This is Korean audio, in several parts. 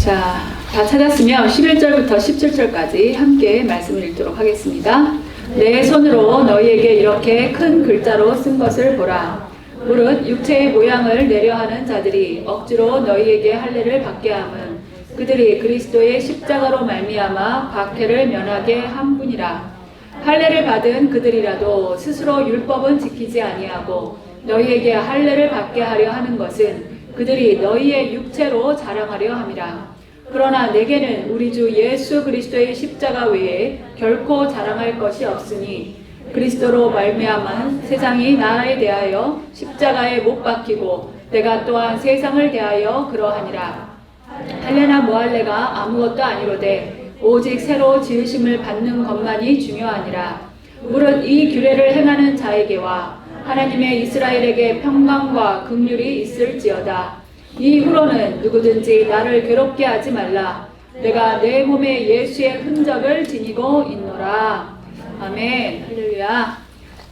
자, 다 찾았으면 11절부터 17절까지 함께 말씀을 읽도록 하겠습니다. 내 손으로 너희에게 이렇게 큰 글자로 쓴 것을 보라. 무릇 육체의 모양을 내려하는 자들이 억지로 너희에게 할례를 받게 함은 그들이 그리스도의 십자가로 말미암아 박해를 면하게 한 분이라. 할례를 받은 그들이라도 스스로 율법은 지키지 아니하고 너희에게 할례를 받게 하려 하는 것은 그들이 너희의 육체로 자랑하려 함이라. 그러나 내게는 우리 주 예수 그리스도의 십자가 외에 결코 자랑할 것이 없으니 그리스도로 말미암아 세상이 나에 대하여 십자가에 못 박히고 내가 또한 세상을 대하여 그러하니라. 할례나 무할례가 아무것도 아니로되 오직 새로 지으심을 받는 것만이 중요하니라. 무릇 이 규례를 행하는 자에게와 하나님의 이스라엘에게 평강과 긍휼이 있을지어다. 이후로는 누구든지 나를 괴롭게 하지 말라. 내가 내 몸에 예수의 흔적을 지니고 있노라. 아멘. 할렐루야.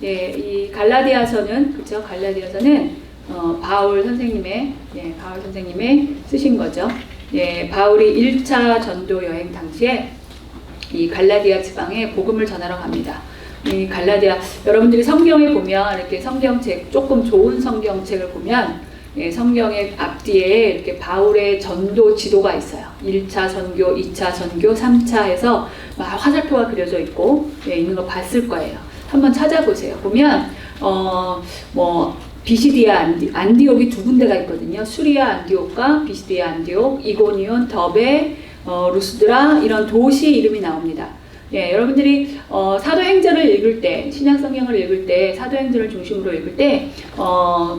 예, 이 갈라디아서는 그렇죠? 갈라디아서는 바울 선생님의 쓰신 거죠. 예, 바울이 1차 전도 여행 당시에 이 갈라디아 지방에 복음을 전하러 갑니다. 이 갈라디아, 여러분들이 성경에 보면 이렇게 성경책, 조금 좋은 성경책을 보면 예, 성경의 앞뒤에 이렇게 바울의 전도 지도가 있어요. 1차 선교, 2차 선교, 3차 해서 막 화살표가 그려져 있고 예, 있는 거 봤을 거예요. 한번 찾아보세요. 보면 비시디아 안디옥이 두 군데가 있거든요. 수리아 안디옥과 비시디아 안디옥, 이고니온, 더베, 루스드라 이런 도시 이름이 나옵니다. 예, 여러분들이 사도행전을 읽을 때, 신약성경을 읽을 때, 사도행전을 중심으로 읽을 때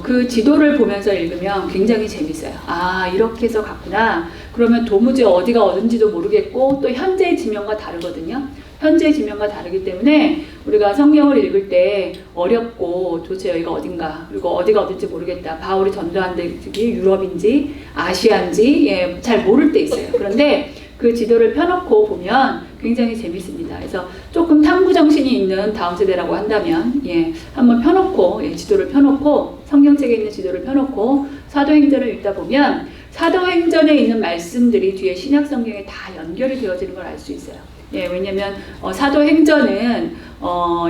그 지도를 보면서 읽으면 굉장히 재밌어요. 아, 이렇게 해서 갔구나. 그러면 도무지 어디가 어딘지도 모르겠고 또 현재의 지명과 다르거든요. 현재의 지명과 다르기 때문에 우리가 성경을 읽을 때 어렵고 도대체 여기가 어딘가, 그리고 어디가 어딘지 모르겠다. 바울이 전도한 데이 유럽인지 아시아인지 예, 잘 모를 때 있어요. 그런데 그 지도를 펴놓고 보면 굉장히 재밌습니다. 그래서 조금 탐구 정신이 있는 다음 세대라고 한다면 예, 한번 펴놓고 예, 지도를 펴놓고 성경책에 있는 지도를 펴놓고 사도행전을 읽다 보면 사도행전에 있는 말씀들이 뒤에 신약 성경에 다 연결이 되어지는 걸 알 수 있어요. 예, 왜냐면 사도행전은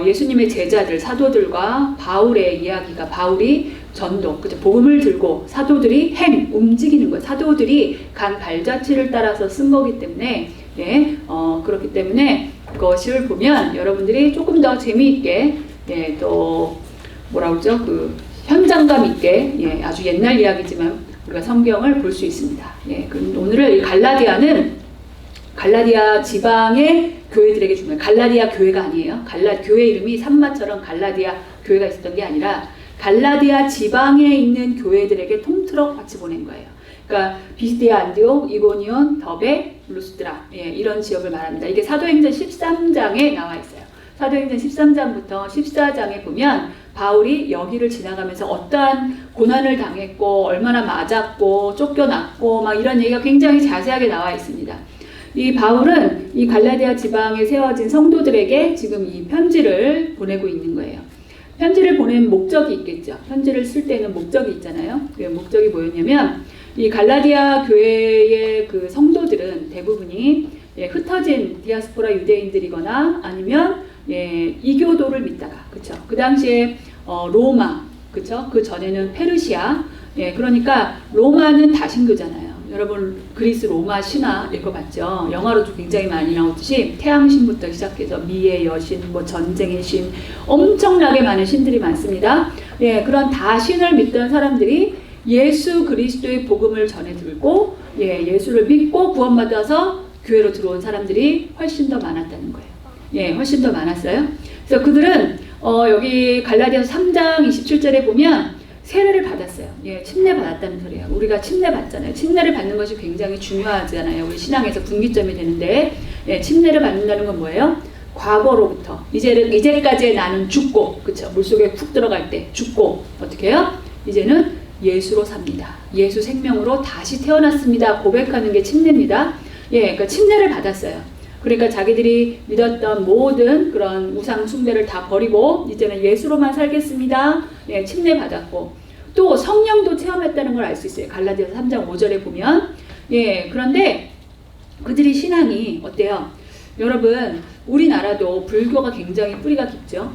예수님의 제자들, 사도들과 바울의 이야기가, 바울이 전도, 그죠? 복음을 들고 사도들이 움직이는 거예요. 사도들이 간 발자취를 따라서 쓴 거기 때문에 예, 그렇기 때문에 그것을 보면 여러분들이 조금 더 재미있게 예, 또 뭐라 그러죠? 그 현장감 있게 예, 아주 옛날 이야기지만 우리가 성경을 볼 수 있습니다. 예, 그럼 오늘은 이 갈라디아 지방의 교회들에게 중요해요. 갈라디아 교회가 아니에요. 교회 이름이 산마처럼 갈라디아 교회가 있었던 게 아니라 갈라디아 지방에 있는 교회들에게 통틀어 같이 보낸 거예요. 그러니까 비시디아 안디옥, 이고니온, 더베, 루스드라 예, 이런 지역을 말합니다. 이게 사도행전 13장에 나와 있어요. 사도행전 13장부터 14장에 보면 바울이 여기를 지나가면서 어떠한 고난을 당했고 얼마나 맞았고 쫓겨났고 막 이런 얘기가 굉장히 자세하게 나와 있습니다. 이 바울은 이 갈라디아 지방에 세워진 성도들에게 지금 이 편지를 보내고 있는 거예요. 편지를 보낸 목적이 있겠죠. 편지를 쓸 때는 목적이 있잖아요. 그 목적이 뭐였냐면 이 갈라디아 교회의 그 성도들은 대부분이 예, 흩어진 디아스포라 유대인들이거나 아니면 예, 이교도를 믿다가 그렇죠. 그 당시에 로마 그렇죠. 그 전에는 페르시아 예, 그러니까 로마는 다신교잖아요. 여러분 그리스 로마 신화 읽어봤죠? 영화로도 굉장히 많이 나오듯이 태양신부터 시작해서 미의 여신, 뭐 전쟁의 신, 엄청나게 많은 신들이 많습니다. 예, 그런 다신을 믿던 사람들이 예수 그리스도의 복음을 전해 들고 예, 예수를 믿고 구원받아서 교회로 들어온 사람들이 훨씬 더 많았다는 거예요. 예, 훨씬 더 많았어요. 그래서 그들은 여기 갈라디아서 3장 27절에 보면 세례를 받았어요. 예, 침례 받았다는 소리예요. 우리가 침례 받잖아요. 침례를 받는 것이 굉장히 중요하잖아요. 우리 신앙에서 분기점이 되는데 예, 침례를 받는다는 건 뭐예요? 과거로부터 이제까지의 나는 죽고 그렇죠. 물속에 푹 들어갈 때 죽고 어떻게 해요? 이제는 예수로 삽니다. 예수 생명으로 다시 태어났습니다. 고백하는 게 침례입니다. 예, 그러니까 침례를 받았어요. 그러니까 자기들이 믿었던 모든 그런 우상 숭배를 다 버리고 이제는 예수로만 살겠습니다. 예, 침례 받았고 또 성령도 체험했다는 걸 알 수 있어요. 갈라디아서 3장 5절에 보면 예, 그런데 그들이 신앙이 어때요? 여러분, 우리나라도 불교가 굉장히 뿌리가 깊죠.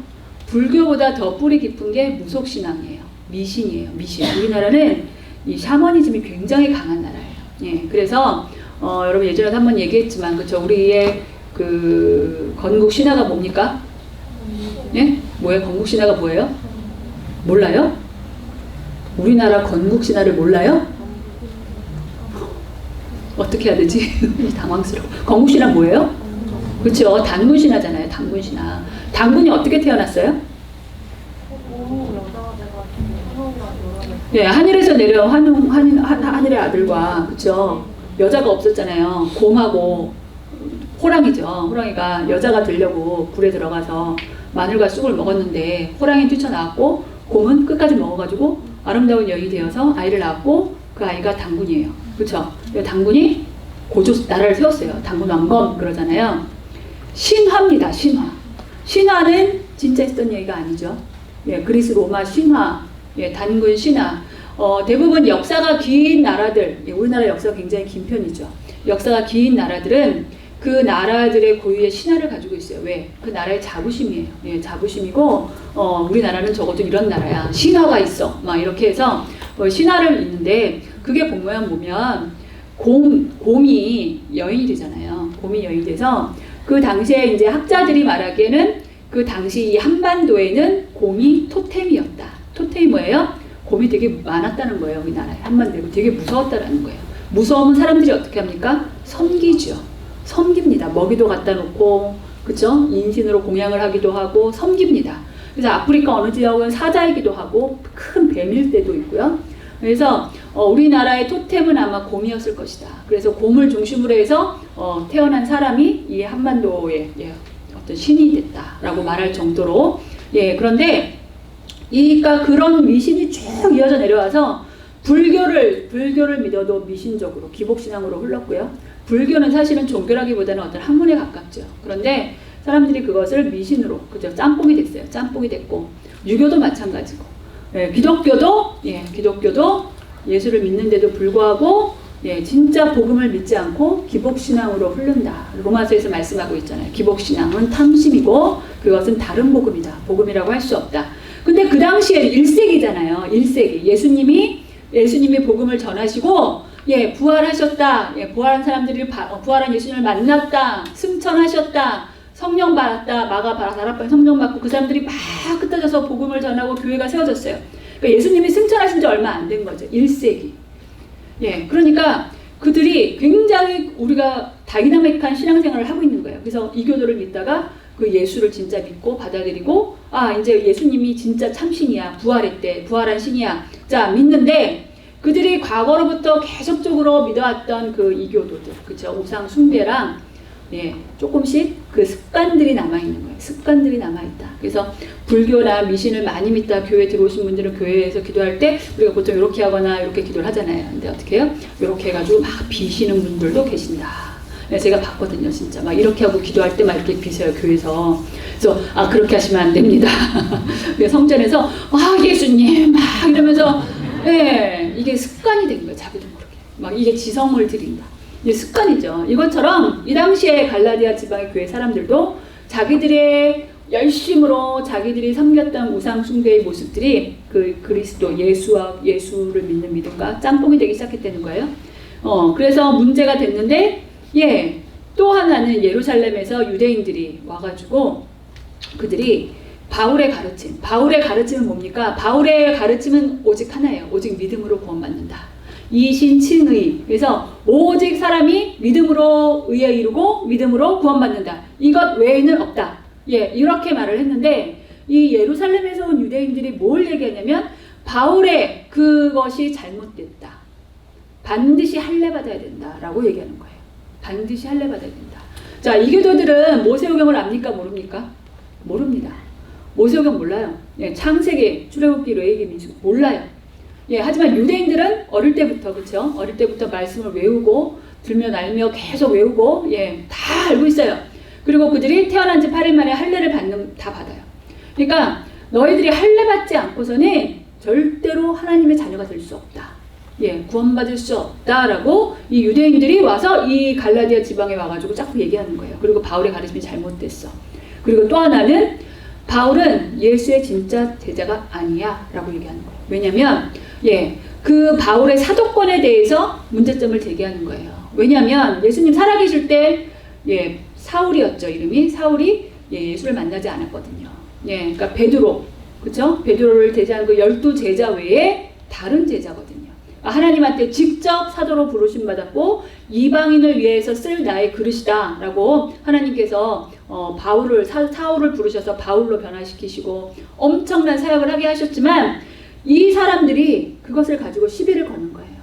불교보다 더 뿌리 깊은 게 무속신앙이에요. 미신이에요. 미신. 우리나라는 이 샤머니즘이 굉장히 강한 나라예요. 예, 그래서 여러분 예전에도 한번 얘기했지만, 그쵸? 우리의 그 건국 신화가 뭡니까? 예? 뭐예요? 건국 신화가 뭐예요? 몰라요? 우리나라 건국 신화를 몰라요? 어떻게 해야 되지? 당황스러워. 건국 신화 뭐예요? 그렇죠. 단군 신화잖아요. 단군 신화. 단군이 어떻게 태어났어요? 예, 하늘에서 내려온 하늘의 아들과, 그쵸? 여자가 없었잖아요. 곰하고 호랑이죠. 호랑이가 여자가 되려고 불에 들어가서 마늘과 쑥을 먹었는데 호랑이 뛰쳐나왔고 곰은 끝까지 먹어가지고 아름다운 여인이 되어서 아이를 낳았고 그 아이가 단군이에요. 그쵸? 단군이 나라를 세웠어요. 단군 왕건 그러잖아요. 신화입니다. 신화. 신화는 진짜 있었던 얘기가 아니죠. 예, 그리스 로마 신화, 예, 단군 신화. 대부분 역사가 긴 나라들, 예, 우리나라 역사가 굉장히 긴 편이죠. 역사가 긴 나라들은 그 나라들의 고유의 신화를 가지고 있어요. 왜? 그 나라의 자부심이에요. 예, 자부심이고, 우리나라는 적어도 이런 나라야. 신화가 있어. 막 이렇게 해서 신화를 있는데, 그게 보면 곰이 여인이 되잖아요. 곰이 여인이 돼서 그 당시에 이제 학자들이 말하기에는 그 당시 이 한반도에는 곰이 토템이었다. 토템이 뭐예요? 곰이 되게 많았다는 거예요. 우리나라에 한반도에 되게 무서웠다라는 거예요. 무서우면 사람들이 어떻게 합니까? 섬기죠. 섬깁니다. 먹이도 갖다 놓고, 그쵸? 인신으로 공양을 하기도 하고 섬깁니다. 그래서 아프리카 어느 지역은 사자이기도 하고 큰 뱀일 때도 있고요. 그래서 우리나라의 토템은 아마 곰이었을 것이다. 그래서 곰을 중심으로 해서 태어난 사람이 이 한반도의 어떤 신이 됐다라고 말할 정도로, 예, 그런데 그러니까 그런 미신이 쭉 이어져 내려와서 불교를 믿어도 미신적으로 기복신앙으로 흘렀고요. 불교는 사실은 종교라기보다는 어떤 학문에 가깝죠. 그런데 사람들이 그것을 미신으로, 그죠? 짬뽕이 됐어요. 짬뽕이 됐고, 유교도 마찬가지고, 예, 기독교도 예수를 믿는데도 불구하고, 예, 진짜 복음을 믿지 않고 기복신앙으로 흐른다. 로마서에서 말씀하고 있잖아요. 기복신앙은 탐심이고 그것은 다른 복음이다. 복음이라고 할 수 없다. 근데 그 당시에 1세기잖아요. 1세기. 예수님이 복음을 전하시고, 예, 부활하셨다. 예, 부활한 사람들이 부활한 예수님을 만났다. 승천하셨다. 성령 받았다. 마가 다락방 성령 받고 그 사람들이 막 흩어져서 복음을 전하고 교회가 세워졌어요. 그러니까 예수님이 승천하신 지 얼마 안 된 거죠. 1세기. 예, 그러니까 그들이 굉장히 우리가 다이나믹한 신앙생활을 하고 있는 거예요. 그래서 이교도를 믿다가 그 예수를 진짜 믿고 받아들이고, 이제 예수님이 진짜 참신이야. 부활했대. 부활한 신이야. 자, 믿는데 그들이 과거로부터 계속적으로 믿어왔던 그 이교도들, 그쵸? 우상 숭배랑, 예, 조금씩 그 습관들이 남아있는 거예요. 습관들이 남아있다. 그래서 불교나 미신을 많이 믿다 교회 들어오신 분들은 교회에서 기도할 때 우리가 보통 이렇게 하거나 이렇게 기도를 하잖아요. 근데 어떻게 해요? 이렇게 해가지고 막 비시는 분들도 계신다. 제가 봤거든요. 진짜 막 이렇게 하고 기도할 때 막 이렇게 비세요. 교회에서. 그래서 그렇게 하시면 안 됩니다. 성전에서 예수님 막 이러면서, 예, 이게 습관이 된 거예요. 자기도 모르게. 막 이게 지성을 드린다. 이게 습관이죠. 이것처럼 이 당시에 갈라디아 지방의 교회 사람들도 자기들의 열심으로 자기들이 섬겼던 우상 숭배의 모습들이 그 그리스도 예수를 믿는 믿음과 짬뽕이 되기 시작했다는 거예요. 그래서 문제가 됐는데, 예, 또 하나는 예루살렘에서 유대인들이 와가지고 그들이 바울의 가르침은 뭡니까? 바울의 가르침은 오직 하나예요. 오직 믿음으로 구원받는다. 이신칭의. 그래서 오직 사람이 믿음으로 의에 이르고 믿음으로 구원받는다. 이것 외에는 없다. 예, 이렇게 말을 했는데 이 예루살렘에서 온 유대인들이 뭘 얘기하냐면 바울의 그것이 잘못됐다. 반드시 할례받아야 된다라고 얘기하는 거예요. 반드시 할례받아야 된다. 자, 이교도들은 모세오경을 압니까? 모릅니까? 모릅니다. 모세오경 몰라요. 예, 창세기, 출애굽기, 레위기, 민수기 몰라요. 예, 하지만 유대인들은 어릴 때부터, 그쵸? 어릴 때부터 말씀을 외우고 들며 날며 계속 외우고, 예, 다 알고 있어요. 그리고 그들이 태어난 지 8일 만에 할례를 다 받아요. 그러니까 너희들이 할례 받지 않고서는 절대로 하나님의 자녀가 될 수 없다. 구원받을 수 없다라고 이 유대인들이 와서 이 갈라디아 지방에 와가지고 자꾸 얘기하는 거예요. 그리고 바울의 가르침이 잘못됐어. 그리고 또 하나는 바울은 예수의 진짜 제자가 아니야 라고 얘기하는 거예요. 왜냐면 그 바울의 사도권에 대해서 문제점을 제기하는 거예요. 왜냐면 예수님 살아계실 때 사울이었죠. 이름이 사울이 예수를 만나지 않았거든요. 그러니까 베드로, 그렇죠? 베드로를 대신한 그 12제자 외에 다른 제자거든요. 하나님한테 직접 사도로 부르심 받았고 이방인을 위해서 쓸 나의 그릇이다 라고 하나님께서 사울을 부르셔서 바울로 변화시키시고 엄청난 사역을 하게 하셨지만 이 사람들이 그것을 가지고 시비를 거는 거예요.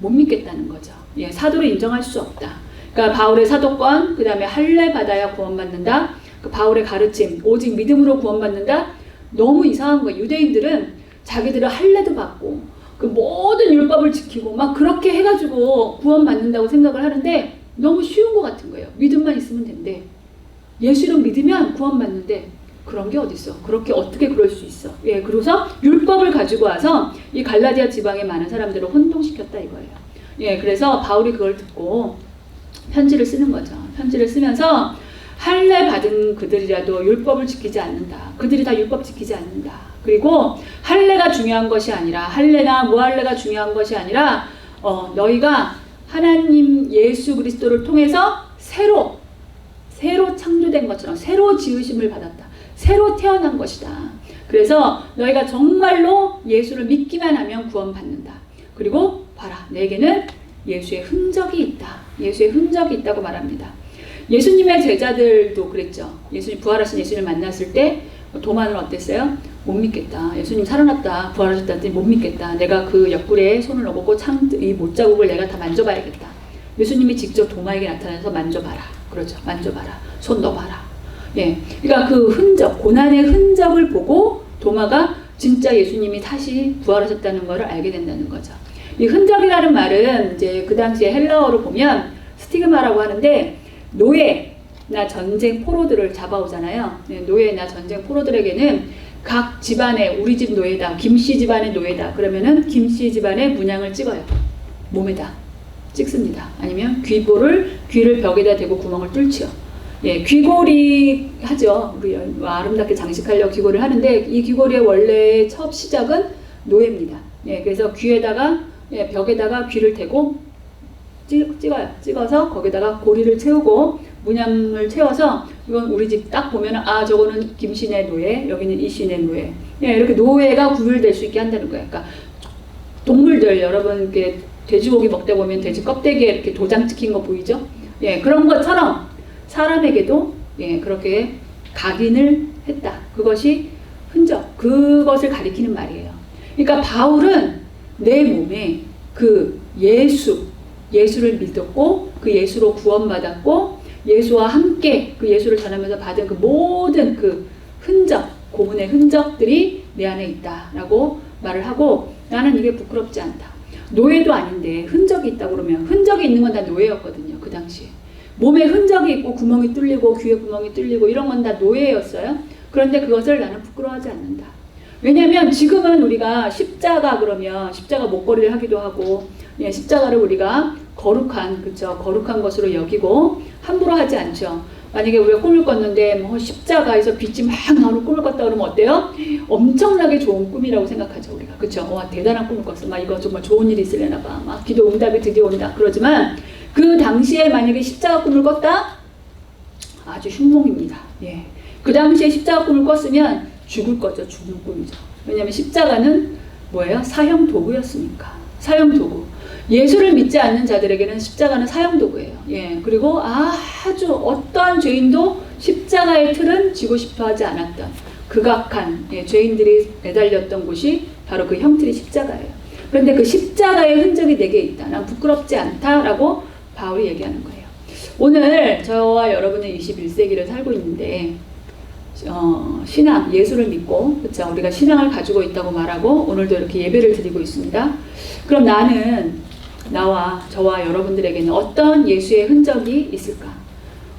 못 믿겠다는 거죠. 사도를 인정할 수 없다. 그러니까 바울의 사도권, 그 다음에 할례 받아야 구원받는다. 그 바울의 가르침, 오직 믿음으로 구원받는다. 너무 이상한 거예요. 유대인들은 자기들은 할례도 받고 그 모든 율법을 지키고 막 그렇게 해가지고 구원받는다고 생각을 하는데 너무 쉬운 것 같은 거예요. 믿음만 있으면 된대. 예수를 믿으면 구원받는데 그런 게 어딨어. 그렇게 어떻게 그럴 수 있어. 그래서 율법을 가지고 와서 이 갈라디아 지방의 많은 사람들을 혼동시켰다 이거예요. 그래서 바울이 그걸 듣고 편지를 쓰는 거죠. 편지를 쓰면서 할례 받은 그들이라도 율법을 지키지 않는다. 그들이 다 율법 지키지 않는다. 그리고 할례가 중요한 것이 아니라 할례나 무할례가 중요한 것이 아니라 너희가 하나님 예수 그리스도를 통해서 새로 창조된 것처럼 새로 지으심을 받았다. 새로 태어난 것이다. 그래서 너희가 정말로 예수를 믿기만 하면 구원받는다. 그리고 봐라, 내게는 예수의 흔적이 있다. 예수의 흔적이 있다고 말합니다. 예수님의 제자들도 그랬죠. 부활하신 예수님을 만났을 때 도마는 어땠어요? 못 믿겠다. 예수님 살아났다. 부활하셨다더니 못 믿겠다. 내가 그 옆구리에 손을 넣고 이 못자국을 내가 다 만져봐야겠다. 예수님이 직접 도마에게 나타나서 만져봐라. 그러죠. 만져봐라. 손 넣어봐라. 그러니까 그 흔적, 고난의 흔적을 보고 도마가 진짜 예수님이 다시 부활하셨다는 것을 알게 된다는 거죠. 이 흔적이라는 말은 이제 그 당시에 헬라어로 보면 스티그마라고 하는데 노예나 전쟁 포로들을 잡아오잖아요. 노예나 전쟁 포로들에게는 각 집안의 우리 집 노예다, 김씨 집안의 노예다. 그러면은 김씨 집안의 문양을 찍어요. 몸에다 찍습니다. 아니면 귀를 벽에다 대고 구멍을 뚫지요. 귀걸이 하죠. 우리 아름답게 장식하려고 귀걸이를 하는데 이 귀걸이의 원래 첫 시작은 노예입니다. 그래서 벽에다가 귀를 대고 찍어요. 찍어서 거기다가 고리를 채우고 문양을 채워서 이건 우리 집 딱 보면 저거는 김씨네 노예, 여기는 이씨네 노예. 이렇게 노예가 구별될 수 있게 한다는 거예요. 그러니까 동물들 여러분 이렇게 돼지고기 먹다 보면 돼지 껍데기에 이렇게 도장 찍힌 거 보이죠? 그런 것처럼 사람에게도 그렇게 각인을 했다. 그것이 흔적, 그것을 가리키는 말이에요. 그러니까 바울은 내 몸에 그 예수를 믿었고 그 예수로 구원받았고 예수와 함께 그 예수를 전하면서 받은 그 모든 그 흔적, 고문의 흔적들이 내 안에 있다라고 말을 하고 나는 이게 부끄럽지 않다. 노예도 아닌데 흔적이 있다고 그러면 흔적이 있는 건 다 노예였거든요. 그 당시에. 몸에 흔적이 있고 구멍이 뚫리고 귀에 구멍이 뚫리고 이런 건 다 노예였어요. 그런데 그것을 나는 부끄러워하지 않는다. 왜냐하면 지금은 우리가 십자가 그러면 십자가 목걸이를 하기도 하고 십자가를 우리가 거룩한 것으로 여기고 함부로 하지 않죠. 만약에 우리가 꿈을 꿨는데 십자가에서 빛이 막 나오는 꿈을 꿨다 그러면 어때요? 엄청나게 좋은 꿈이라고 생각하죠. 우리가. 그렇죠? 와, 대단한 꿈을 꿨어. 이거 정말 좋은 일이 있으려나 봐. 막 기도 응답이 드디어 온다. 그러지만 그 당시에 만약에 십자가 꿈을 꿨다? 아주 흉몽입니다. 그 당시에 십자가 꿈을 꿨으면 죽을 거죠. 죽는 꿈이죠. 왜냐하면 십자가는 뭐예요? 사형 도구였으니까. 사형 도구. 예수를 믿지 않는 자들에게는 십자가는 사형 도구예요. 그리고 아주 어떠한 죄인도 십자가의 틀은 지고 싶어 하지 않았던 극악한 죄인들이 매달렸던 곳이 바로 그 형틀이 십자가예요. 그런데 그 십자가의 흔적이 내게 있다. 난 부끄럽지 않다라고 바울이 얘기하는 거예요. 오늘 저와 여러분은 21세기를 살고 있는데 신앙, 예수를 믿고 그렇죠? 우리가 신앙을 가지고 있다고 말하고 오늘도 이렇게 예배를 드리고 있습니다. 그럼 저와 여러분들에게는 어떤 예수의 흔적이 있을까?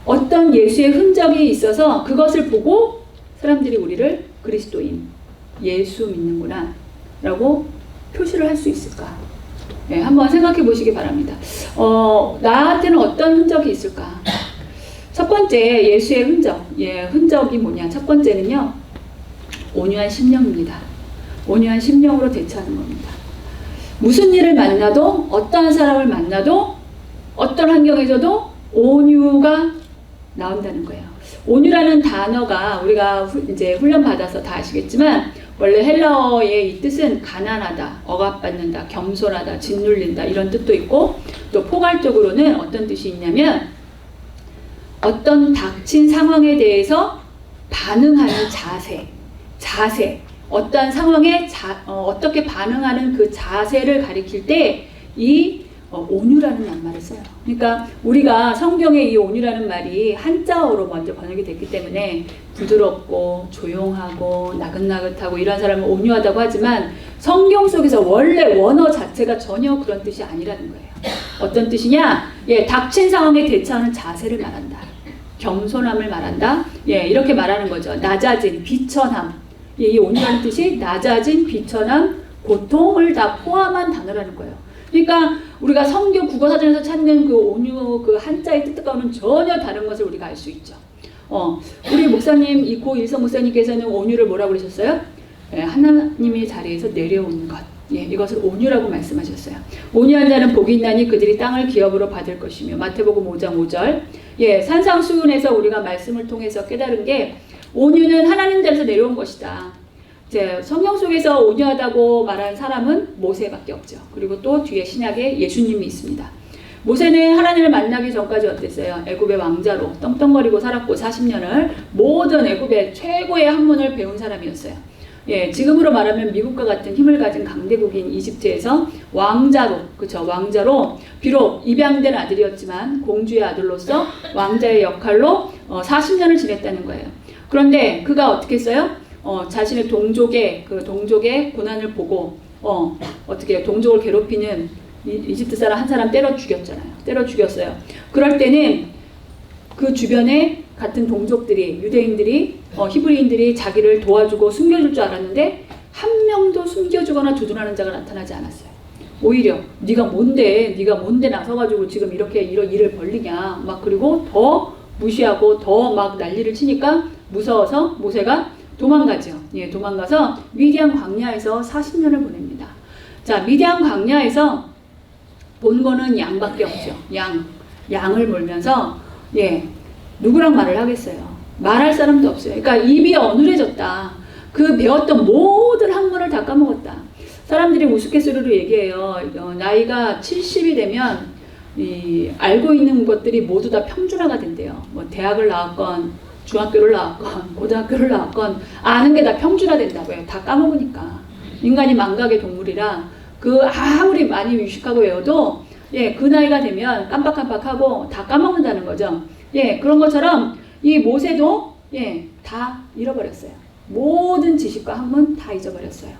어떤 예수의 흔적이 있어서 그것을 보고 사람들이 우리를 그리스도인, 예수 믿는구나 라고 표시를 할 수 있을까? 예, 한번 생각해 보시기 바랍니다. 나한테는 어떤 흔적이 있을까? 첫 번째, 예수의 흔적. 예, 흔적이 뭐냐? 첫 번째는요, 온유한 심령입니다. 온유한 심령으로 대처하는 겁니다. 무슨 일을 만나도, 어떠한 사람을 만나도, 어떤 환경에서도 온유가 나온다는 거예요. 온유라는 단어가 우리가 이제 훈련 받아서 다 아시겠지만, 원래 헬라어의 이 뜻은 가난하다, 억압받는다, 겸손하다, 짓눌린다 이런 뜻도 있고, 또 포괄적으로는 어떤 뜻이 있냐면 어떤 닥친 상황에 대해서 반응하는 자세, 어떠한 상황에 어떻게 반응하는 그 자세를 가리킬 때 이 온유라는 낱말을 써요. 그러니까 우리가 성경에 이 온유라는 말이 한자어로 먼저 번역이 됐기 때문에 부드럽고 조용하고 나긋나긋하고 이런 사람을 온유하다고 하지만 성경 속에서 원래 원어 자체가 전혀 그런 뜻이 아니라는 거예요. 어떤 뜻이냐? 예, 닥친 상황에 대처하는 자세를 말한다. 겸손함을 말한다. 예, 이렇게 말하는 거죠. 낮아진, 비천함. 예, 이 온유라는 뜻이 낮아진, 비천함, 고통을 다 포함한 단어라는 거예요. 그러니까 우리가 성경 국어사전에서 찾는 그 온유 그 한자의 뜻과는 전혀 다른 것을 우리가 알 수 있죠. 우리 목사님, 이 고 일성 목사님께서는 온유를 뭐라고 그러셨어요? 예, 하나님의 자리에서 내려오는 것. 예, 이것을 온유라고 말씀하셨어요. 온유한 자는 복이 있나니 그들이 땅을 기업으로 받을 것이며. 마태복음 5장 5절. 예, 산상수훈에서 우리가 말씀을 통해서 깨달은 게 온유는 하나님 자리에서 내려온 것이다. 이제 성경 속에서 온유하다고 말한 사람은 모세밖에 없죠. 그리고 또 뒤에 신약에 예수님이 있습니다. 모세는 하나님을 만나기 전까지 어땠어요? 애굽의 왕자로 떵떵거리고 살았고 40년을 모든 애굽의 최고의 학문을 배운 사람이었어요. 예, 지금으로 말하면 미국과 같은 힘을 가진 강대국인 이집트에서 왕자로, 그쵸, 왕자로 비록 입양된 아들이었지만 공주의 아들로서 왕자의 역할로 40년을 지냈다는 거예요. 그런데 그가 어떻게 했어요? 자신의 동족의 고난을 보고 어떻게 동족을 괴롭히는 이집트 사람 한 사람 때려 죽였어요. 그럴 때는 그 주변에 같은 동족들이 유대인들이 히브리인들이 자기를 도와주고 숨겨줄 줄 알았는데 한 명도 숨겨주거나 조준하는 자가 나타나지 않았어요. 오히려 네가 뭔데 나서가지고 지금 이렇게 이런 일을 벌리냐 막 그리고 더 무시하고 더 막 난리를 치니까 무서워서 모세가 도망가죠. 예, 도망가서 미디안 광야에서 40년을 보냅니다. 자, 미디안 광야에서 본 거는 양밖에 없죠. 양을 몰면서 예, 누구랑 말을 하겠어요. 말할 사람도 없어요. 그러니까 입이 어눌해졌다. 그 배웠던 모든 학문을 다 까먹었다. 사람들이 우스갯소리로 얘기해요. 나이가 70이 되면 알고 있는 것들이 모두 다 평준화가 된대요. 뭐 대학을 나왔건 중학교를 나왔건 고등학교를 나왔건 아는 게 다 평준화된다고요. 다 까먹으니까. 인간이 망각의 동물이라 그 아무리 많이 유식하고 외워도 예, 그 나이가 되면 깜빡깜빡하고 다 까먹는다는 거죠. 예, 그런 것처럼 이 모세도 예, 다 잃어버렸어요. 모든 지식과 학문 다 잊어버렸어요.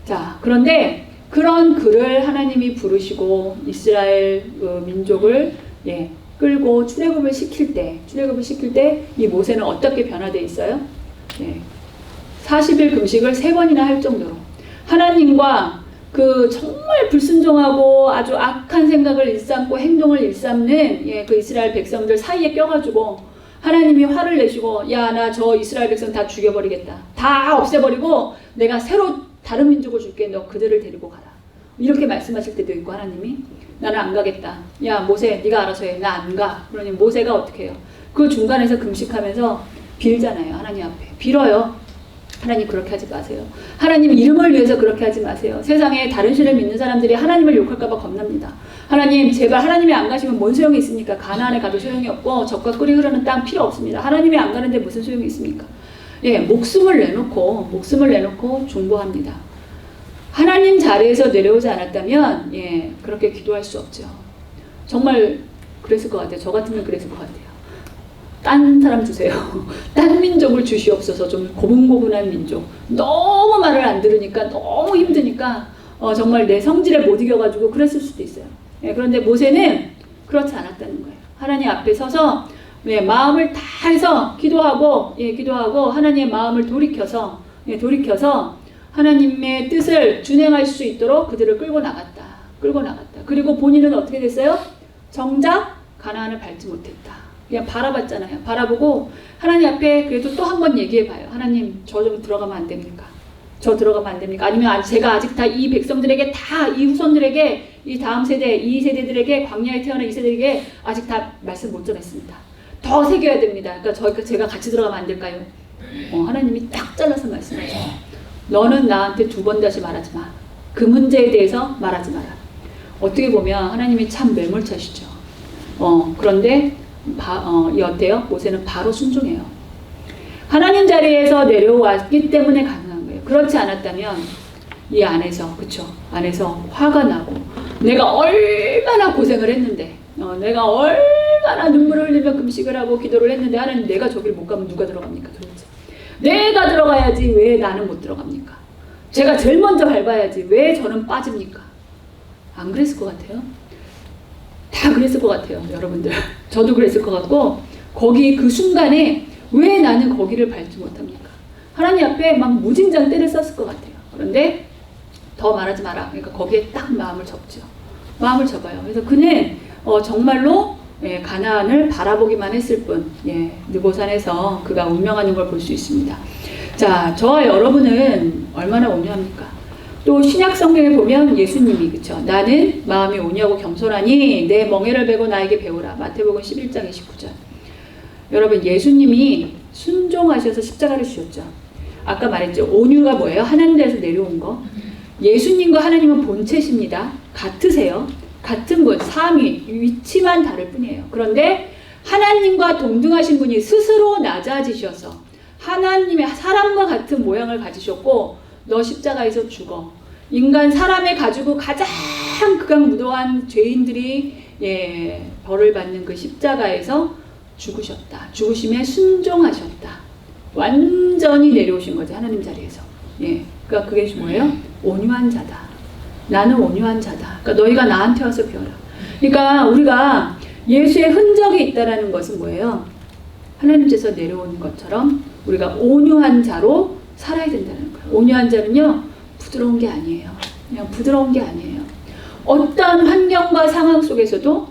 자, 그런데 그런 그를 하나님이 부르시고 이스라엘 민족을 예, 끌고 출애굽을 시킬 때 이 모세는 어떻게 변화되어 있어요? 네. 40일 금식을 3번이나 할 정도로 하나님과 그 정말 불순종하고 아주 악한 생각을 일삼고 행동을 일삼는 예, 그 이스라엘 백성들 사이에 껴가지고 하나님이 화를 내시고 야, 나 저 이스라엘 백성 다 죽여버리겠다. 다 없애버리고 내가 새로 다른 민족을 줄게. 너 그들을 데리고 가라. 이렇게 말씀하실 때도 있고 하나님이 나는 안 가겠다. 야 모세 네가 알아서 해. 나 안 가. 그러니 모세가 어떻게 해요? 그 중간에서 금식하면서 빌잖아요. 하나님 앞에. 빌어요. 하나님 그렇게 하지 마세요. 하나님 이름을 위해서 그렇게 하지 마세요. 세상에 다른 신을 믿는 사람들이 하나님을 욕할까 봐 겁납니다. 하나님 제발 하나님이 안 가시면 뭔 소용이 있습니까? 가나안에 가도 소용이 없고 적과 꿀이 흐르는 땅 필요 없습니다. 하나님이 안 가는데 무슨 소용이 있습니까? 예, 목숨을 내놓고 중보합니다. 하나님 자리에서 내려오지 않았다면 예, 그렇게 기도할 수 없죠. 정말 그랬을 것 같아요. 저 같으면 그랬을 것 같아요. 딴 사람 주세요. 딴 민족을 주시옵소서. 좀 고분고분한 민족. 너무 말을 안 들으니까 너무 힘드니까 정말 내 성질에 못 이겨가지고 그랬을 수도 있어요. 예, 그런데 모세는 그렇지 않았다는 거예요. 하나님 앞에 서서 예, 마음을 다해서 기도하고 하나님의 마음을 돌이켜서 하나님의 뜻을 준행할 수 있도록 그들을 끌고 나갔다. 끌고 나갔다. 그리고 본인은 어떻게 됐어요? 정작 가나안을 밟지 못했다. 그냥 바라봤잖아요. 바라보고 하나님 앞에 그래도 또 한 번 얘기해봐요. 하나님, 저 좀 들어가면 안 됩니까? 저 들어가면 안 됩니까? 아니면 제가 아직 다 이 백성들에게, 다 이 후손들에게, 이 다음 세대, 이 세대들에게, 광야에 태어난 이 세대에게 아직 다 말씀 못 전했습니다. 더 새겨야 됩니다. 그러니까 제가 같이 들어가면 안 될까요? 하나님이 딱 잘라서 말씀하죠. 너는 나한테 두 번 다시 말하지 마. 그 문제에 대해서 말하지 마라. 어떻게 보면 하나님이 참 매몰차시죠. 그런데 이 어때요? 모세는 바로 순종해요. 하나님 자리에서 내려왔기 때문에 가능한 거예요. 그렇지 않았다면 이 안에서, 그쵸? 안에서 화가 나고, 내가 얼마나 고생을 했는데, 내가 얼마나 눈물을 흘리며 금식을 하고 기도를 했는데, 하나님, 내가 저기를 못 가면 누가 들어갑니까 도대체? 내가 들어가야지 왜 나는 못 들어갑니까? 제가 제일 먼저 밟아야지 왜 저는 빠집니까? 안 그랬을 것 같아요? 다 그랬을 것 같아요, 여러분들. 저도 그랬을 것 같고, 거기 그 순간에 왜 나는 거기를 밟지 못합니까? 하나님 앞에 막 무진장 때를 썼을 것 같아요. 그런데 더 말하지 마라. 그러니까 거기에 딱 마음을 접죠. 마음을 접어요. 그래서 그는 정말로 가나안을 바라보기만 했을 뿐, 느보산에서 그가 운명하는 걸 볼 수 있습니다. 자, 저와 여러분은 얼마나 온유합니까? 또 신약 성경에 보면 예수님이, 그쵸? 나는 마음이 온유하고 겸손하니 내 멍에를 베고 나에게 배우라. 마태복음 11장 29절. 여러분, 예수님이 순종하셔서 십자가를 지셨죠. 아까 말했죠. 온유가 뭐예요? 하나님께서 내려온 거. 예수님과 하나님은 본체십니다. 같으세요. 같은 분, 삼위, 위치만 다를 뿐이에요. 그런데 하나님과 동등하신 분이 스스로 낮아지셔서 하나님의 사람과 같은 모양을 가지셨고, 너 십자가에서 죽어. 인간 사람에 가지고 가장 극악무도한 죄인들이 벌을 받는 그 십자가에서 죽으셨다. 죽으심에 순종하셨다. 완전히 내려오신 거죠. 하나님 자리에서. 그러니까 그게 뭐예요? 온유한 자다. 나는 온유한 자다. 그러니까 너희가 나한테 와서 배워라. 그러니까 우리가 예수의 흔적이 있다라는 것은 뭐예요? 하나님께서 내려오는 것처럼 우리가 온유한 자로 살아야 된다는 거예요. 온유한 자는요, 부드러운 게 아니에요. 그냥 부드러운 게 아니에요. 어떤 환경과 상황 속에서도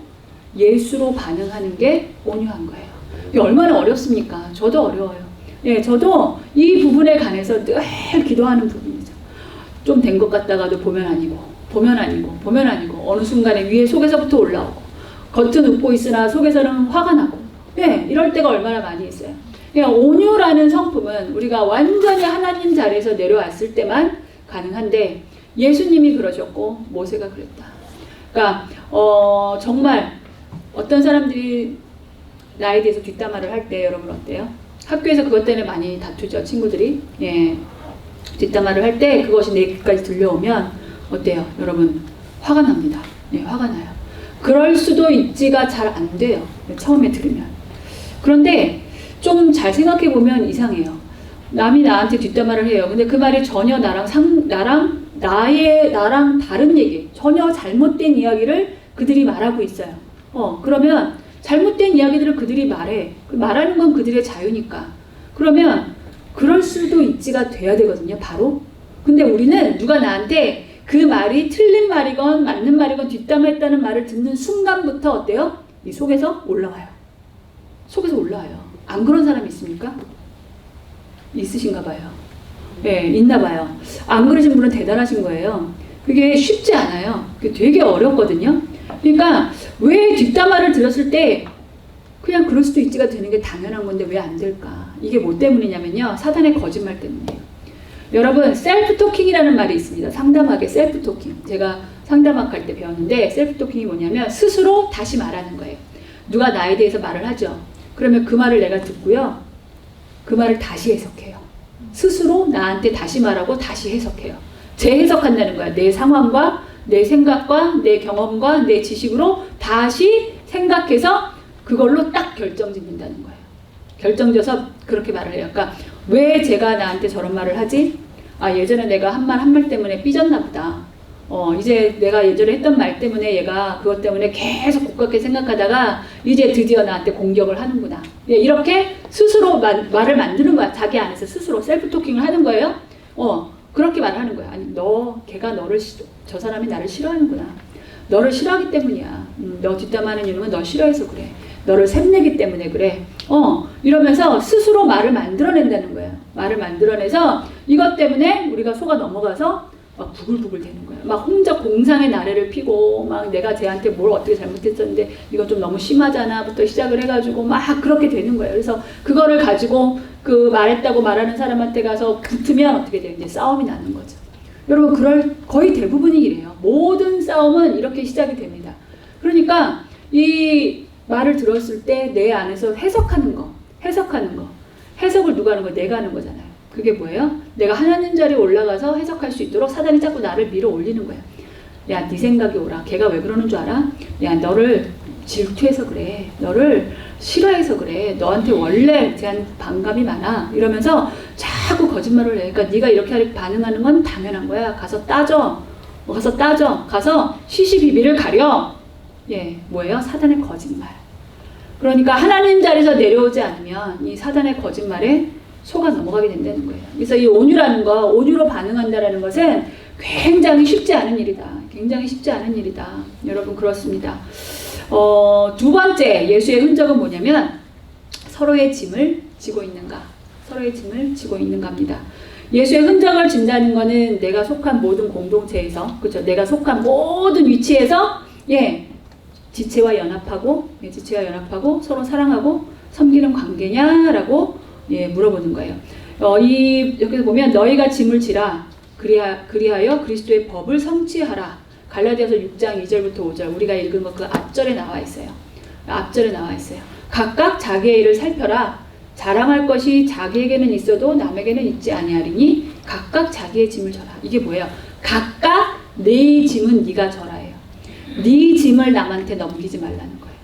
예수로 반응하는 게 온유한 거예요. 이게 얼마나 어렵습니까? 저도 어려워요. 저도 이 부분에 관해서 늘 기도하는 부분이죠. 좀 된 것 같다가도 보면 아니고, 보면 아니고, 보면 아니고, 어느 순간에 위에 속에서부터 올라오고, 겉은 웃고 있으나 속에서는 화가 나고, 이럴 때가 얼마나 많이 있어요. 그러니까 온유라는 성품은 우리가 완전히 하나님 자리에서 내려왔을 때만 가능한데, 예수님이 그러셨고 모세가 그랬다. 그러니까 정말 어떤 사람들이 나에 대해서 뒷담화를 할 때 여러분 어때요? 학교에서 그것 때문에 많이 다투죠, 친구들이. 뒷담화를 할 때 그것이 내 귀까지 들려오면 어때요? 여러분, 화가 납니다. 화가 나요. 그럴 수도 있지가 잘 안 돼요, 처음에 들으면. 그런데 좀 잘 생각해 보면 이상해요. 남이 나한테 뒷담화를 해요. 근데 그 말이 전혀 나랑 다른 얘기, 전혀 잘못된 이야기를 그들이 말하고 있어요. 그러면 잘못된 이야기들을 그들이 말해. 말하는 건 그들의 자유니까. 그러면 그럴 수도 있지가 돼야 되거든요, 바로. 근데 우리는 누가 나한테 그 말이 틀린 말이건 맞는 말이건 뒷담화했다는 말을 듣는 순간부터 어때요? 이 속에서 올라와요. 속에서 올라와요. 안 그런 사람이 있습니까? 있으신가 봐요. 있나 봐요. 안 그러신 분은 대단하신 거예요. 그게 쉽지 않아요. 그게 되게 어렵거든요. 그러니까 왜 뒷담화를 들었을 때 그냥 그럴 수도 있지가 되는 게 당연한 건데 왜 안 될까? 이게 뭐 때문이냐면요, 사단의 거짓말 때문이에요. 여러분, 셀프 토킹이라는 말이 있습니다. 상담학의 셀프 토킹. 제가 상담학 할 때 배웠는데, 셀프 토킹이 뭐냐면 스스로 다시 말하는 거예요. 누가 나에 대해서 말을 하죠. 그러면 그 말을 내가 듣고요, 그 말을 다시 해석해요. 스스로 나한테 다시 말하고 다시 해석해요. 재해석한다는 거야. 내 상황과 내 생각과 내 경험과 내 지식으로 다시 생각해서 그걸로 딱 결정짓는다는 거예요. 결정져서 그렇게 말을 해요. 그러니까 왜 제가 나한테 저런 말을 하지? 예전에 내가 한 말 때문에 삐졌나 보다. 이제 내가 예전에 했던 말 때문에 얘가 그것 때문에 계속 고깝게 생각하다가 이제 드디어 나한테 공격을 하는구나. 이렇게 스스로 말을 만드는 거야. 자기 안에서 스스로 셀프 토킹을 하는 거예요. 그렇게 말을 하는 거야. 아니, 걔가 저 사람이 나를 싫어하는구나. 너를 싫어하기 때문이야. 너 뒷담화하는 이유는 너 싫어해서 그래. 너를 샘내기 때문에 그래. 이러면서 스스로 말을 만들어낸다는 거예요. 말을 만들어내서 이것 때문에 우리가 속아 넘어가서 막 부글부글 되는 거예요. 막 혼자 공상의 나래를 피고 막 내가 쟤한테 뭘 어떻게 잘못했었는데 이거 좀 너무 심하잖아부터 시작을 해가지고 막 그렇게 되는 거예요. 그래서 그거를 가지고 그 말했다고 말하는 사람한테 가서 붙으면 어떻게 돼요? 이제 싸움이 나는 거죠. 여러분 거의 대부분이 이래요. 모든 싸움은 이렇게 시작이 됩니다. 그러니까 이 말을 들었을 때 내 안에서 해석을 누가 하는 거? 내가 하는 거잖아요. 그게 뭐예요? 내가 하나님 자리에 올라가서 해석할 수 있도록 사단이 자꾸 나를 밀어 올리는 거예요. 야, 네 생각이 오라. 걔가 왜 그러는 줄 알아? 야, 너를 질투해서 그래. 너를 싫어해서 그래. 너한테 원래 대한 반감이 많아. 이러면서 자꾸 거짓말을 해. 그러니까 네가 이렇게 반응하는 건 당연한 거야. 가서 따져. 가서 시시비비를 가려. 예, 뭐예요? 사단의 거짓말. 그러니까 하나님 자리에서 내려오지 않으면 이 사단의 거짓말에 속아 넘어가게 된다는 거예요. 그래서 이 온유라는 거, 온유로 반응한다라는 것은 굉장히 쉽지 않은 일이다. 굉장히 쉽지 않은 일이다. 여러분 그렇습니다. 두 번째 예수의 흔적은 뭐냐면 서로의 짐을 지고 있는가. 서로의 짐을 지고 있는가입니다. 예수의 흔적을 진다는 것은 내가 속한 모든 공동체에서, 그렇죠? 내가 속한 모든 위치에서 지체와 연합하고 서로 사랑하고 섬기는 관계냐라고 물어보는 거예요. 여기서 보면 너희가 짐을 지라 그리하여 그리스도의 법을 성취하라. 갈라디아서 6장 2절부터 5절 우리가 읽은 것 그 앞절에 나와 있어요. 각각 자기의 일을 살펴라. 자랑할 것이 자기에게는 있어도 남에게는 있지 아니하리니 각각 자기의 짐을 져라. 이게 뭐예요? 각각 네 짐은 네가 져라예요. 네 짐을 남한테 넘기지 말라는 거예요.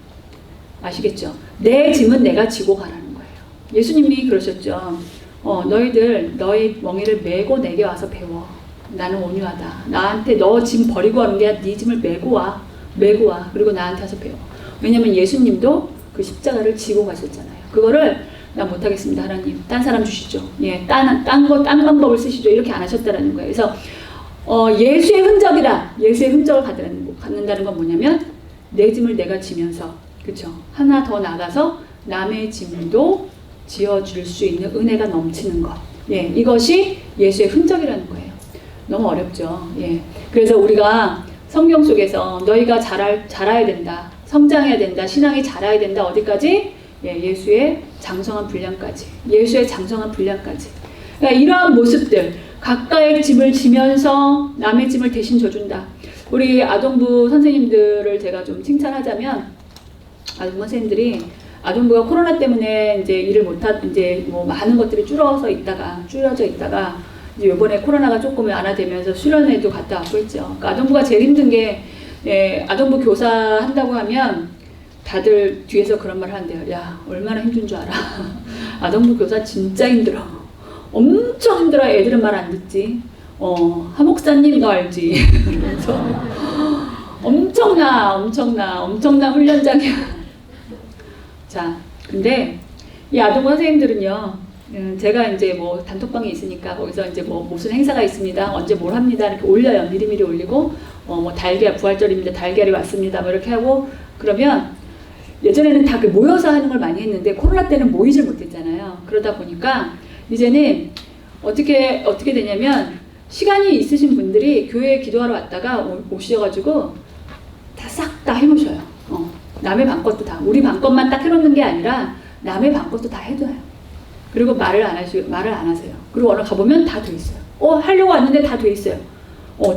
아시겠죠? 내 짐은 내가 지고 가라는 거예요. 예수님이 그러셨죠. 너희들 너희 멍에를 메고 내게 와서 배워. 나는 온유하다. 나한테 너 짐 버리고 가는 게 아니라 네 짐을 메고 와. 그리고 나한테 와서 배워. 왜냐면 예수님도 그 십자가를 지고 가셨잖아요. 그거를 나 못하겠습니다 하나님. 딴 사람 주시죠. 딴 방법을 쓰시죠. 이렇게 안 하셨다라는 거예요. 그래서 예수의 흔적이다. 예수의 흔적을 갖는다는 건 뭐냐면 내 짐을 내가 지면서, 그렇죠? 하나 더 나가서 남의 짐도 지어줄 수 있는 은혜가 넘치는 것. 이것이 예수의 흔적이라는 거예요. 너무 어렵죠. 그래서 우리가 성경 속에서 너희가 자라야 된다. 성장해야 된다. 신앙이 자라야 된다. 어디까지? 예수의 장성한 분량까지. 그러니까 이러한 모습들, 각각의 짐을 지면서 남의 짐을 대신 져준다. 우리 아동부 선생님들을 제가 좀 칭찬하자면, 아동부 선생님들이 아동부가 코로나 때문에 이제 일을 이제 뭐 많은 것들이 줄어져 있다가 이제 이번에 코로나가 조금 완화되면서 수련회도 갔다 왔고 했죠. 그러니까 아동부가 제일 힘든 게 아동부 교사 한다고 하면 다들 뒤에서 그런 말 하는데요. 야, 얼마나 힘든 줄 알아. 아동부 교사 진짜 힘들어. 엄청 힘들어. 애들은 말 안 듣지. 하 목사님 너 알지? 그래서 엄청난 훈련장이야. 자, 근데 이 아동부 선생님들은요, 제가 이제 뭐 단톡방에 있으니까 거기서 이제 뭐 무슨 행사가 있습니다. 언제 뭘 합니다. 이렇게 올려요. 미리미리 올리고, 뭐 부활절입니다. 달걀이 왔습니다. 뭐 이렇게 하고, 그러면 예전에는 다 모여서 하는 걸 많이 했는데 코로나 때는 모이질 못했잖아요. 그러다 보니까 이제는 어떻게 되냐면 시간이 있으신 분들이 교회에 기도하러 왔다가 오셔가지고 다 싹 다 해놓으셔요. 남의 반 것도 다. 우리 반 것만 딱 해놓는 게 아니라 남의 반 것도 다 해줘요. 그리고 말을 안 하세요. 그리고 어느 가보면 다 돼 있어요. 하려고 왔는데 다 돼 있어요.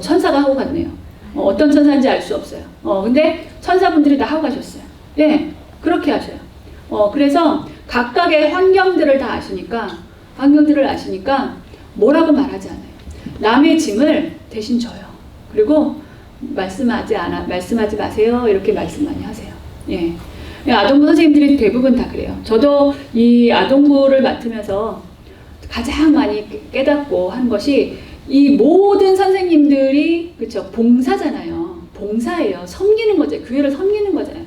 천사가 하고 갔네요. 어떤 천사인지 알 수 없어요. 근데 천사분들이 다 하고 가셨어요. 그렇게 하셔요. 그래서 각각의 환경들을 아시니까 뭐라고 말하지 않아요. 남의 짐을 대신 져요. 그리고 말씀하지 마세요. 이렇게 말씀 많이 하세요. 아동부 선생님들이 대부분 다 그래요. 저도 이 아동부를 맡으면서 가장 많이 깨닫고 한 것이 이 모든 선생님들이, 그쵸, 봉사잖아요. 봉사예요. 섬기는 거죠. 교회를 섬기는 거잖아요.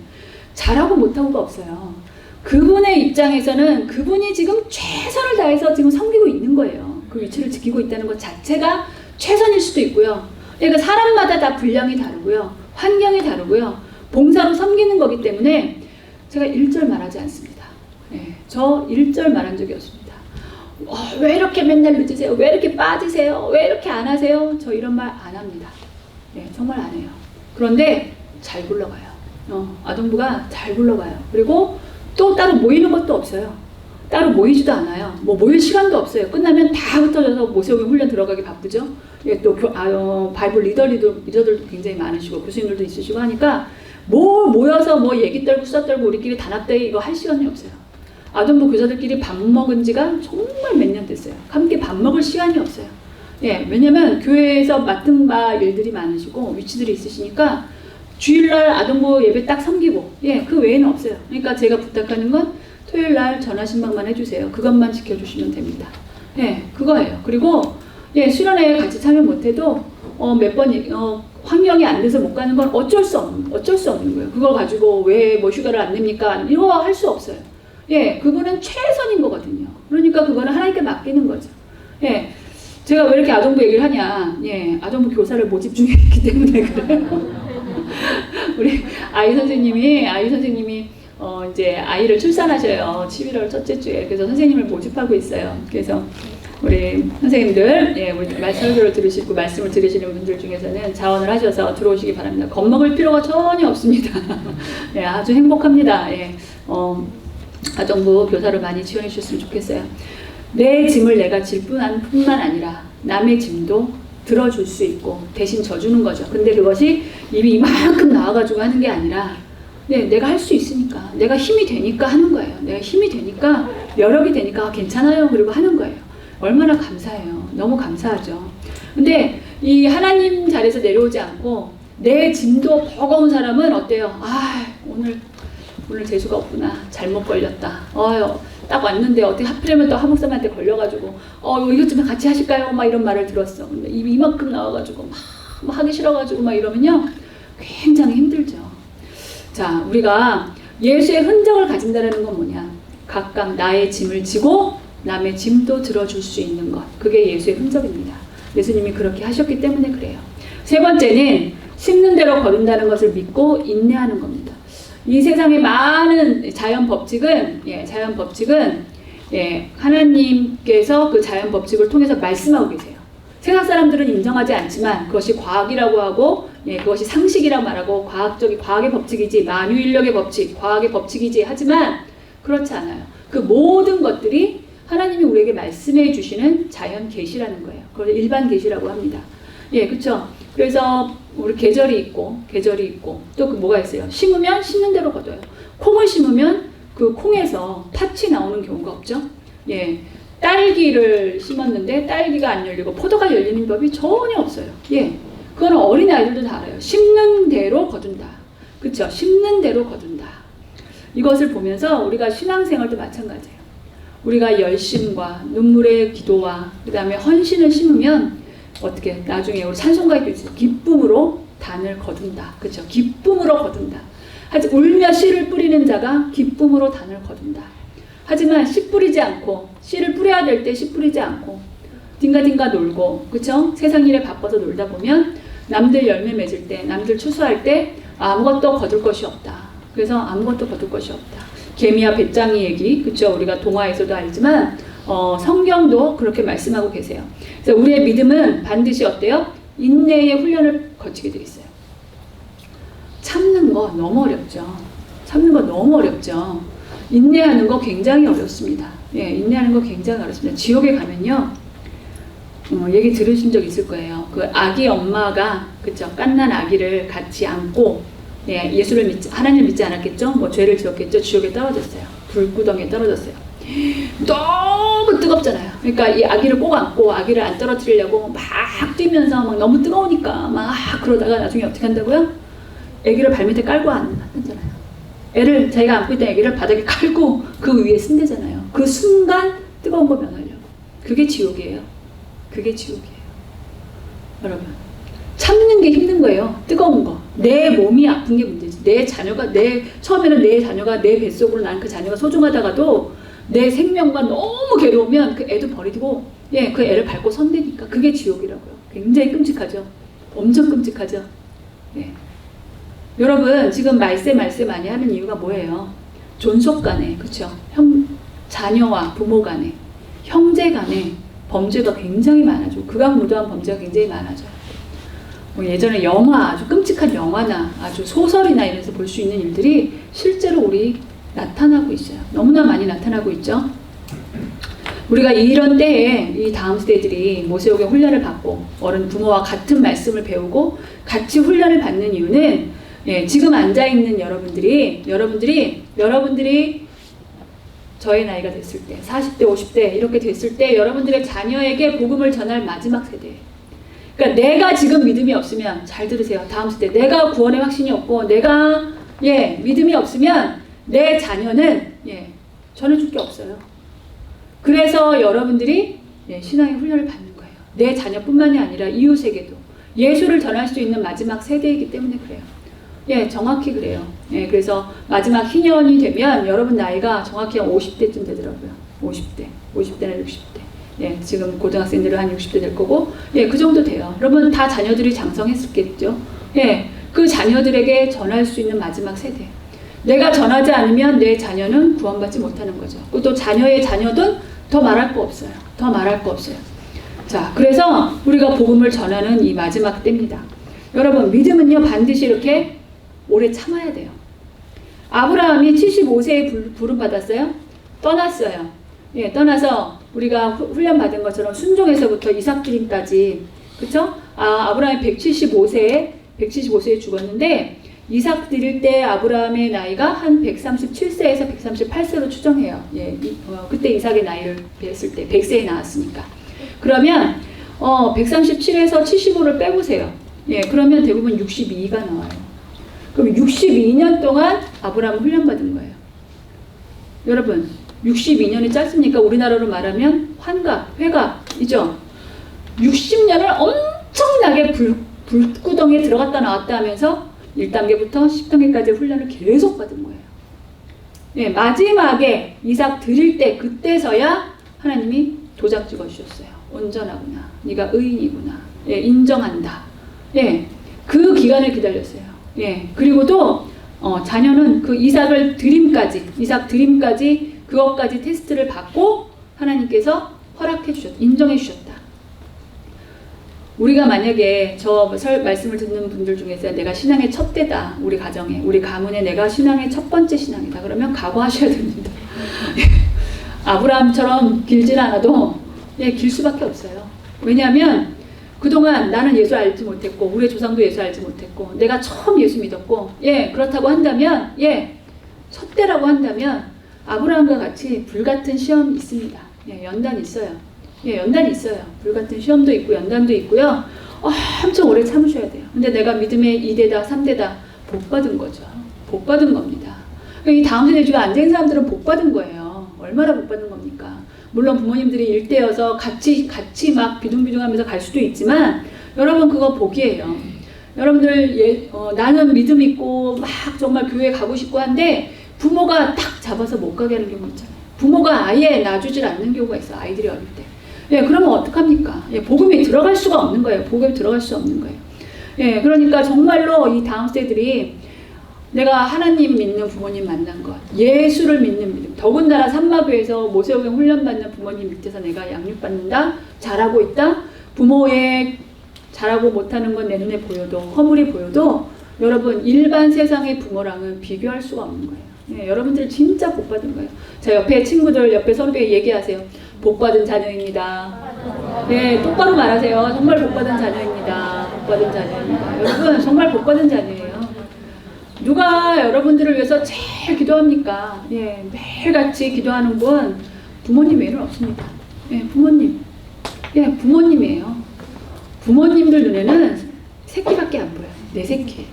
잘하고 못하고가 없어요. 그분의 입장에서는 그분이 지금 최선을 다해서 지금 섬기고 있는 거예요. 그 위치를 지키고 있다는 것 자체가 최선일 수도 있고요. 그러니까 사람마다 다 분량이 다르고요. 환경이 다르고요. 봉사로 섬기는 거기 때문에 제가 1절 말하지 않습니다. 예, 저 1절 말한 적이 없습니다. 왜 이렇게 맨날 늦으세요? 왜 이렇게 빠지세요? 왜 이렇게 안 하세요? 저 이런 말 안 합니다. 예, 정말 안 해요. 그런데 잘 굴러가요. 아동부가 잘 굴러가요. 그리고 또 따로 모이는 것도 없어요. 따로 모이지도 않아요. 뭐 모일 시간도 없어요. 끝나면 다 흩어져서 모세오기 훈련 들어가기 바쁘죠. 예, 또 바이블 리더들도 굉장히 많으시고 교수님들도 있으시고 하니까 뭐 모여서 뭐 얘기 떨고 수다 떨고 우리끼리 단합대회 이거 할 시간이 없어요. 아동부 교사들끼리 밥 먹은 지가 정말 몇 년 됐어요. 함께 밥 먹을 시간이 없어요. 예, 왜냐면 교회에서 맡은 바 일들이 많으시고 위치들이 있으시니까 주일날 아동부 예배 딱 섬기고, 예, 그 외에는 없어요. 그러니까 제가 부탁하는 건 토요일날 전화 신방만 해주세요. 그것만 지켜주시면 됩니다. 예, 그거예요. 그리고 예, 수련회에 같이 참여 못해도 몇 번 환경이 안 돼서 못 가는 건 어쩔 수 없는 거예요. 그걸 가지고 왜 뭐 휴가를 안 냅니까? 이거 할 수 없어요. 예, 그분은 최선인 거거든요. 그러니까 그거는 하나님께 맡기는 거죠. 예, 제가 왜 이렇게 아동부 얘기를 하냐? 예, 아동부 교사를 모집 중에 있기 때문에 그래요. 우리 아이 선생님이 이제 아이를 출산하셔요. 11월 첫째 주에. 그래서 선생님을 모집하고 있어요. 그래서 우리 선생님들, 예, 우리 설교를 들으시고 말씀을 들으시는 분들 중에서는 자원을 하셔서 들어오시기 바랍니다. 겁먹을 필요가 전혀 없습니다. 예, 아주 행복합니다. 예, 아동부 교사를 많이 지원해 주셨으면 좋겠어요. 내 짐을 내가 질 뿐만 아니라 남의 짐도 들어줄 수 있고 대신 져주는 거죠. 근데 그것이 입이 이만큼 나와가지고 하는 게 아니라 네, 내가 할 수 있으니까, 내가 힘이 되니까 하는 거예요. 내가 힘이 되니까, 여력이 되니까 괜찮아요. 그리고 하는 거예요. 얼마나 감사해요. 너무 감사하죠. 근데 이 하나님 자리에서 내려오지 않고 내 짐도 버거운 사람은 어때요? 오늘 재수가 없구나. 잘못 걸렸다. 딱 왔는데 어떻게 하필이면 또 하목사님한테 걸려가지고 이것 좀 같이 하실까요? 막 이런 말을 들었어. 근데 입이 이만큼 나와가지고 막 하기 싫어가지고 막 이러면요 굉장히 힘들죠. 자, 우리가 예수의 흔적을 가진다는 건 뭐냐? 각각 나의 짐을 지고 남의 짐도 들어줄 수 있는 것. 그게 예수의 흔적입니다. 예수님이 그렇게 하셨기 때문에 그래요. 세 번째는 심는 대로 거둔다는 것을 믿고 인내하는 겁니다. 이 세상의 많은 자연 법칙은 하나님께서 그 자연 법칙을 통해서 말씀하고 계세요. 세상 사람들은 인정하지 않지만 그것이 과학이라고 하고 그것이 상식이라고 말하고 과학의 법칙이지, 만유인력의 법칙, 과학의 법칙이지 하지만 그렇지 않아요. 그 모든 것들이 하나님이 우리에게 말씀해 주시는 자연 계시라는 거예요. 그걸 일반 계시라고 합니다. 예, 그렇죠. 그래서 우리 계절이 있고 또 그 뭐가 있어요? 심으면 심는 대로 거둬요. 콩을 심으면 그 콩에서 팥이 나오는 경우가 없죠. 예, 딸기를 심었는데 딸기가 안 열리고 포도가 열리는 법이 전혀 없어요. 예, 그건 어린 아이들도 다 알아요. 심는 대로 거둔다. 그렇죠? 심는 대로 거둔다. 이것을 보면서 우리가 신앙생활도 마찬가지예요. 우리가 열심과 눈물의 기도와 그 다음에 헌신을 심으면 어떻게 나중에 우리 찬송가에도 있어요. 기쁨으로 단을 거둔다. 그렇죠? 기쁨으로 거둔다. 울며 씨를 뿌리는 자가 기쁨으로 단을 거둔다. 하지만 씨 뿌리지 않고 씨를 뿌려야 될 때 씨 뿌리지 않고 딩가딩가 놀고 그렇죠? 세상 일에 바빠서 놀다 보면 남들 열매 맺을 때 남들 추수할 때 아무것도 거둘 것이 없다. 그래서 아무것도 거둘 것이 없다. 개미와 배짱이 얘기 그렇죠? 우리가 동화에서도 알지만 성경도 그렇게 말씀하고 계세요. 그래서 우리의 믿음은 반드시 어때요? 인내의 훈련을 거치게 돼 있어요. 참는 거 너무 어렵죠. 인내하는 거 굉장히 어렵습니다. 예, 인내하는 거 굉장히 어렵습니다. 지옥에 가면요, 얘기 들으신 적 있을 거예요. 그 아기 엄마가 그쵸 갓난 아기를 같이 안고 예, 하나님을 믿지 않았겠죠? 뭐 죄를 지었겠죠? 지옥에 떨어졌어요. 불구덩이에 떨어졌어요. 너무 뜨겁잖아요. 그러니까 이 아기를 꼭 안고 아기를 안 떨어뜨리려고 막 뛰면서 막 너무 뜨거우니까 막 그러다가 나중에 어떻게 한다고요? 아기를 발밑에 깔고 앉잖아요. 애를 자기가 안고 있던 아기를 바닥에 깔고 그 위에 쓴대잖아요. 그 순간 뜨거운 거 면하려고. 그게 지옥이에요. 여러분, 참는 게 힘든 거예요. 뜨거운 거. 내 몸이 아픈 게 문제지. 처음에는 내 자녀가 내 뱃속으로 난 그 자녀가 소중하다가도 내 생명과 너무 괴로우면 그 애도 버리고 그 애를 밟고 선대니까 그게 지옥이라고요. 굉장히 끔찍하죠. 엄청 끔찍하죠. 예. 여러분 지금 말세 많이 하는 이유가 뭐예요? 존속 간에, 그렇죠? 자녀와 부모 간에, 형제 간에 범죄가 굉장히 많아져. 극악무도한 범죄가 굉장히 많아져요. 뭐 예전에 영화, 아주 끔찍한 영화나 아주 소설이나 이래서 볼 수 있는 일들이 실제로 우리 나타나고 있어요. 너무나 많이 나타나고 있죠. 우리가 이런 때에 이 다음 세대들이 모세오경 훈련을 받고 어른 부모와 같은 말씀을 배우고 같이 훈련을 받는 이유는 지금 앉아있는 여러분들이 저의 나이가 됐을 때 40대 50대 이렇게 됐을 때 여러분들의 자녀에게 복음을 전할 마지막 세대예요. 그러니까 내가 지금 믿음이 없으면, 잘 들으세요. 다음 세대, 내가 구원의 확신이 없고 내가 믿음이 없으면 내 자녀는 전해줄 게 없어요. 그래서 여러분들이 신앙의 훈련을 받는 거예요. 내 자녀뿐만이 아니라 이웃에게도 예수를 전할 수 있는 마지막 세대이기 때문에 그래요. 정확히 그래요. 그래서 마지막 희년이 되면 여러분 나이가 정확히 한 50대쯤 되더라고요. 50대나 60대. 지금 고등학생들은 한 60대 될 거고, 그 정도 돼요. 그러면 다 자녀들이 장성했었겠죠. 그 자녀들에게 전할 수 있는 마지막 세대. 내가 전하지 않으면 내 자녀는 구원받지 못하는 거죠. 또 자녀의 자녀든 더 말할 거 없어요. 자, 그래서 우리가 복음을 전하는 이 마지막 때입니다. 여러분, 믿음은요, 반드시 이렇게 오래 참아야 돼요. 아브라함이 75세에 부름받았어요. 떠났어요. 떠나서 우리가 훈련 받은 것처럼 순종에서부터 이삭 드림까지, 그쵸? 아브라함이 175세에 죽었는데, 이삭 드릴 때 아브라함의 나이가 한 137세에서 138세로 추정해요. 그때 이삭의 나이를 했을 때 100세에 나왔으니까. 그러면 137에서 75를 빼보세요. 그러면 대부분 62가 나와요. 그럼 62년 동안 아브라함은 훈련받은 거예요. 여러분, 62년이 짧습니까? 우리나라로 말하면 회갑이죠. 60년을 엄청나게 불구덩이에 들어갔다 나왔다 하면서 1단계부터 10단계까지 훈련을 계속 받은 거예요. 마지막에 이삭 드릴 때 그때서야 하나님이 도장 찍어주셨어요. 온전하구나. 네가 의인이구나. 인정한다. 그 기간을 기다렸어요. 그리고 또 자녀는 그 이삭 드림까지 그것까지 테스트를 받고 하나님께서 허락해 주셨다. 인정해 주셨다. 우리가 만약에 말씀을 듣는 분들 중에서 내가 신앙의 첫 때다. 우리 가정에, 우리 가문에 내가 신앙의 첫 번째 신앙이다. 그러면 각오하셔야 됩니다. 아브라함처럼 길진 않아도 길 수밖에 없어요. 왜냐하면 그동안 나는 예수 알지 못했고 우리의 조상도 예수 알지 못했고 내가 처음 예수 믿었고 그렇다고 한다면 첫 때라고 한다면 아브라함과 같이 불같은 시험이 있습니다. 연단이 있어요. 연단이 있어요. 불같은 시험도 있고 연단도 있고요. 엄청 오래 참으셔야 돼요. 근데 내가 믿음의 2대다 3대다 복 받은 거죠. 복 받은 겁니다. 이 다음 세대 중에 앉아있는 사람들은 복 받은 거예요. 얼마나 복 받은 겁니까? 물론 부모님들이 일대여서 같이 막 비둥비둥하면서 갈 수도 있지만 여러분 그거 복이에요. 여러분들 나는 믿음 있고 막 정말 교회 가고 싶고 한데 부모가 딱 잡아서 못 가게 하는 경우 있잖아요. 부모가 아예 놔주질 않는 경우가 있어요. 아이들이 어릴 때. 그러면 어떡합니까? 복음이 들어갈 수가 없는 거예요. 복음이 들어갈 수 없는 거예요. 그러니까 정말로 이 다음 세대들이 내가 하나님 믿는 부모님 만난 것, 예수를 믿는 믿음, 더군다나 산마교에서 모세오경 훈련받는 부모님 밑에서 내가 양육받는다, 잘하고 있다, 부모의 잘하고 못하는 건 내 눈에 보여도, 허물이 보여도 여러분 일반 세상의 부모랑은 비교할 수가 없는 거예요. 여러분들 진짜 복 받은 거예요. 자, 옆에 친구들, 옆에 선배 얘기하세요. 복 받은 자녀입니다. 똑바로 말하세요. 정말 복 받은 자녀입니다. 복 받은 자녀입니다. 여러분 정말 복 받은 자녀예요. 누가 여러분들을 위해서 제일 기도합니까? 매일같이 기도하는 분 부모님 외에는 없습니다. 부모님. 부모님이에요. 부모님들 눈에는 새끼밖에 안 보여요. 내 새끼.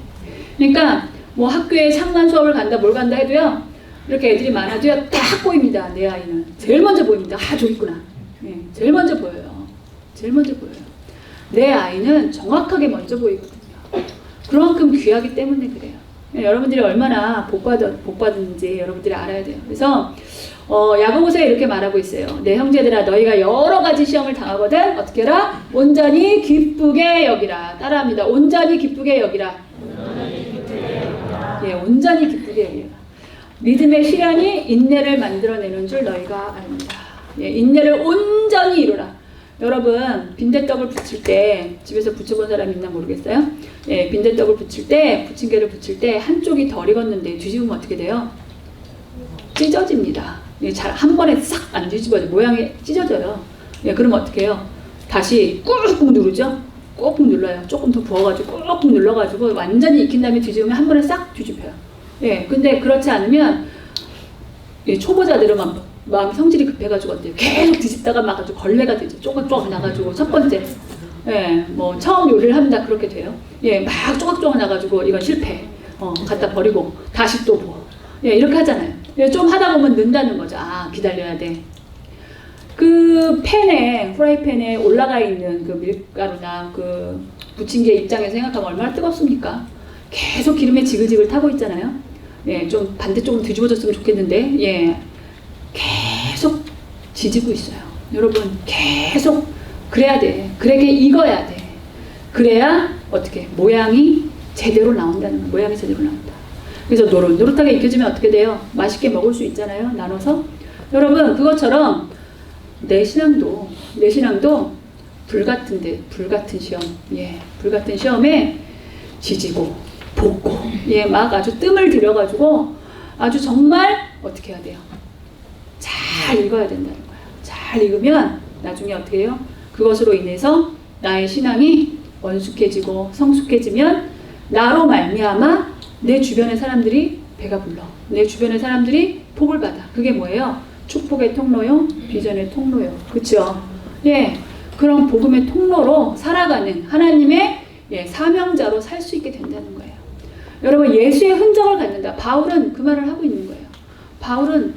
그러니까 뭐 학교에 상관 수업을 간다 뭘 간다 해도요. 이렇게 애들이 많아도요. 딱 보입니다. 내 아이는. 제일 먼저 보입니다. 저기 있구나. 제일 먼저 보여요. 제일 먼저 보여요. 내 아이는 정확하게 먼저 보이거든요. 그만큼 귀하기 때문에 그래요. 여러분들이 얼마나 복받은지 여러분들이 알아야 돼요. 그래서 야고보서에 이렇게 말하고 있어요. 내 형제들아 너희가 여러 가지 시험을 당하거든 어떻게 해라? 온전히 기쁘게 여기라. 따라합니다. 온전히 기쁘게 여기라. 예, 온전히 기쁘게 여기라. 믿음의 시련이 인내를 만들어내는 줄 너희가 압니다. 예, 인내를 온전히 이루라. 여러분 빈대떡을 부칠 때 집에서 부쳐본 사람 있나 모르겠어요? 예, 빈대떡을 부칠 때 부침개를 부칠 때 한쪽이 덜 익었는데 뒤집으면 어떻게 돼요? 찢어집니다. 예, 잘 한 번에 싹 안 뒤집어져. 모양이 찢어져요. 예, 그러면 어떻게 해요? 다시 꾹꾹 누르죠? 꾹꾹 눌러요. 조금 더 부어가지고 꾹꾹 눌러가지고 완전히 익힌 다음에 뒤집으면 한 번에 싹 뒤집혀요. 예, 근데 그렇지 않으면 예, 초보자들은 마음 성질이 급해가지고 어때요? 계속 뒤집다가 막 아주 걸레가 되죠. 쪼각쪼각 나가지고 첫 번째 예, 뭐 처음 요리를 한다 그렇게 돼요. 예, 막 쪼각쪼각 나가지고 이건 실패. 갖다 버리고 다시 또 부어. 예, 이렇게 하잖아요. 예, 좀 하다 보면 는다는 거죠. 아, 기다려야 돼. 그 팬에, 프라이팬에 올라가 있는 그 밀가루나 그 부침개 입장에서 생각하면 얼마나 뜨겁습니까? 계속 기름에 지글지글 타고 있잖아요. 예, 좀 반대쪽으로 뒤집어졌으면 좋겠는데, 예, 계속 지지고 있어요. 여러분, 계속 그래야 돼. 그렇게 익어야 돼. 그래야 어떻게 모양이 제대로 나온다는 거예요. 모양이 제대로 나온다. 그래서 노릇노릇하게 익혀지면 어떻게 돼요? 맛있게 먹을 수 있잖아요. 나눠서. 여러분, 그것처럼 내 신앙도 불같은 시험, 예, 불같은 시험에 지지고 볶고, 예, 막 아주 뜸을 들여가지고 아주 정말 어떻게 해야 돼요? 잘 익어야 된다는 거예요. 잘 익으면 나중에 어떻게 해요? 그것으로 인해서 나의 신앙이 원숙해지고 성숙해지면 나로 말미암아 내 주변의 사람들이 배가 불러. 내 주변의 사람들이 복을 받아. 그게 뭐예요? 축복의 통로요, 비전의 통로요. 그렇죠? 예, 그런 복음의 통로로 살아가는 하나님의 예, 사명자로 살 수 있게 된다는 거예요. 여러분, 예수의 흔적을 갖는다. 바울은 그 말을 하고 있는 거예요. 바울은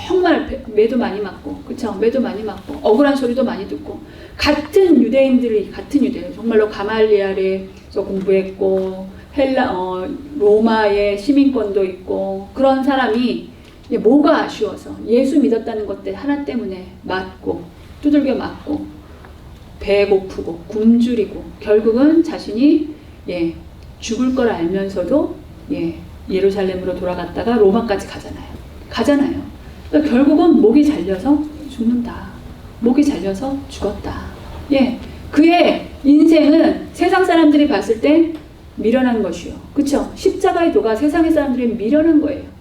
정말 매도 많이 맞고, 그렇죠? 매도 많이 맞고, 억울한 소리도 많이 듣고, 같은 유대인들 정말로 가말리엘에서 공부했고, 로마의 시민권도 있고, 그런 사람이 뭐가 아쉬워서 예수 믿었다는 것 하나 때문에 맞고 두들겨 맞고 배고프고 굶주리고 결국은 자신이 예, 죽을 걸 알면서도 예, 예루살렘으로 돌아갔다가 로마까지 가잖아요. 그러니까 결국은 목이 잘려서 죽는다. 목이 잘려서 죽었다. 예, 그의 인생은 세상 사람들이 봤을 때 미련한 것이요. 그쵸? 십자가의 도가 세상의 사람들이 미련한 거예요.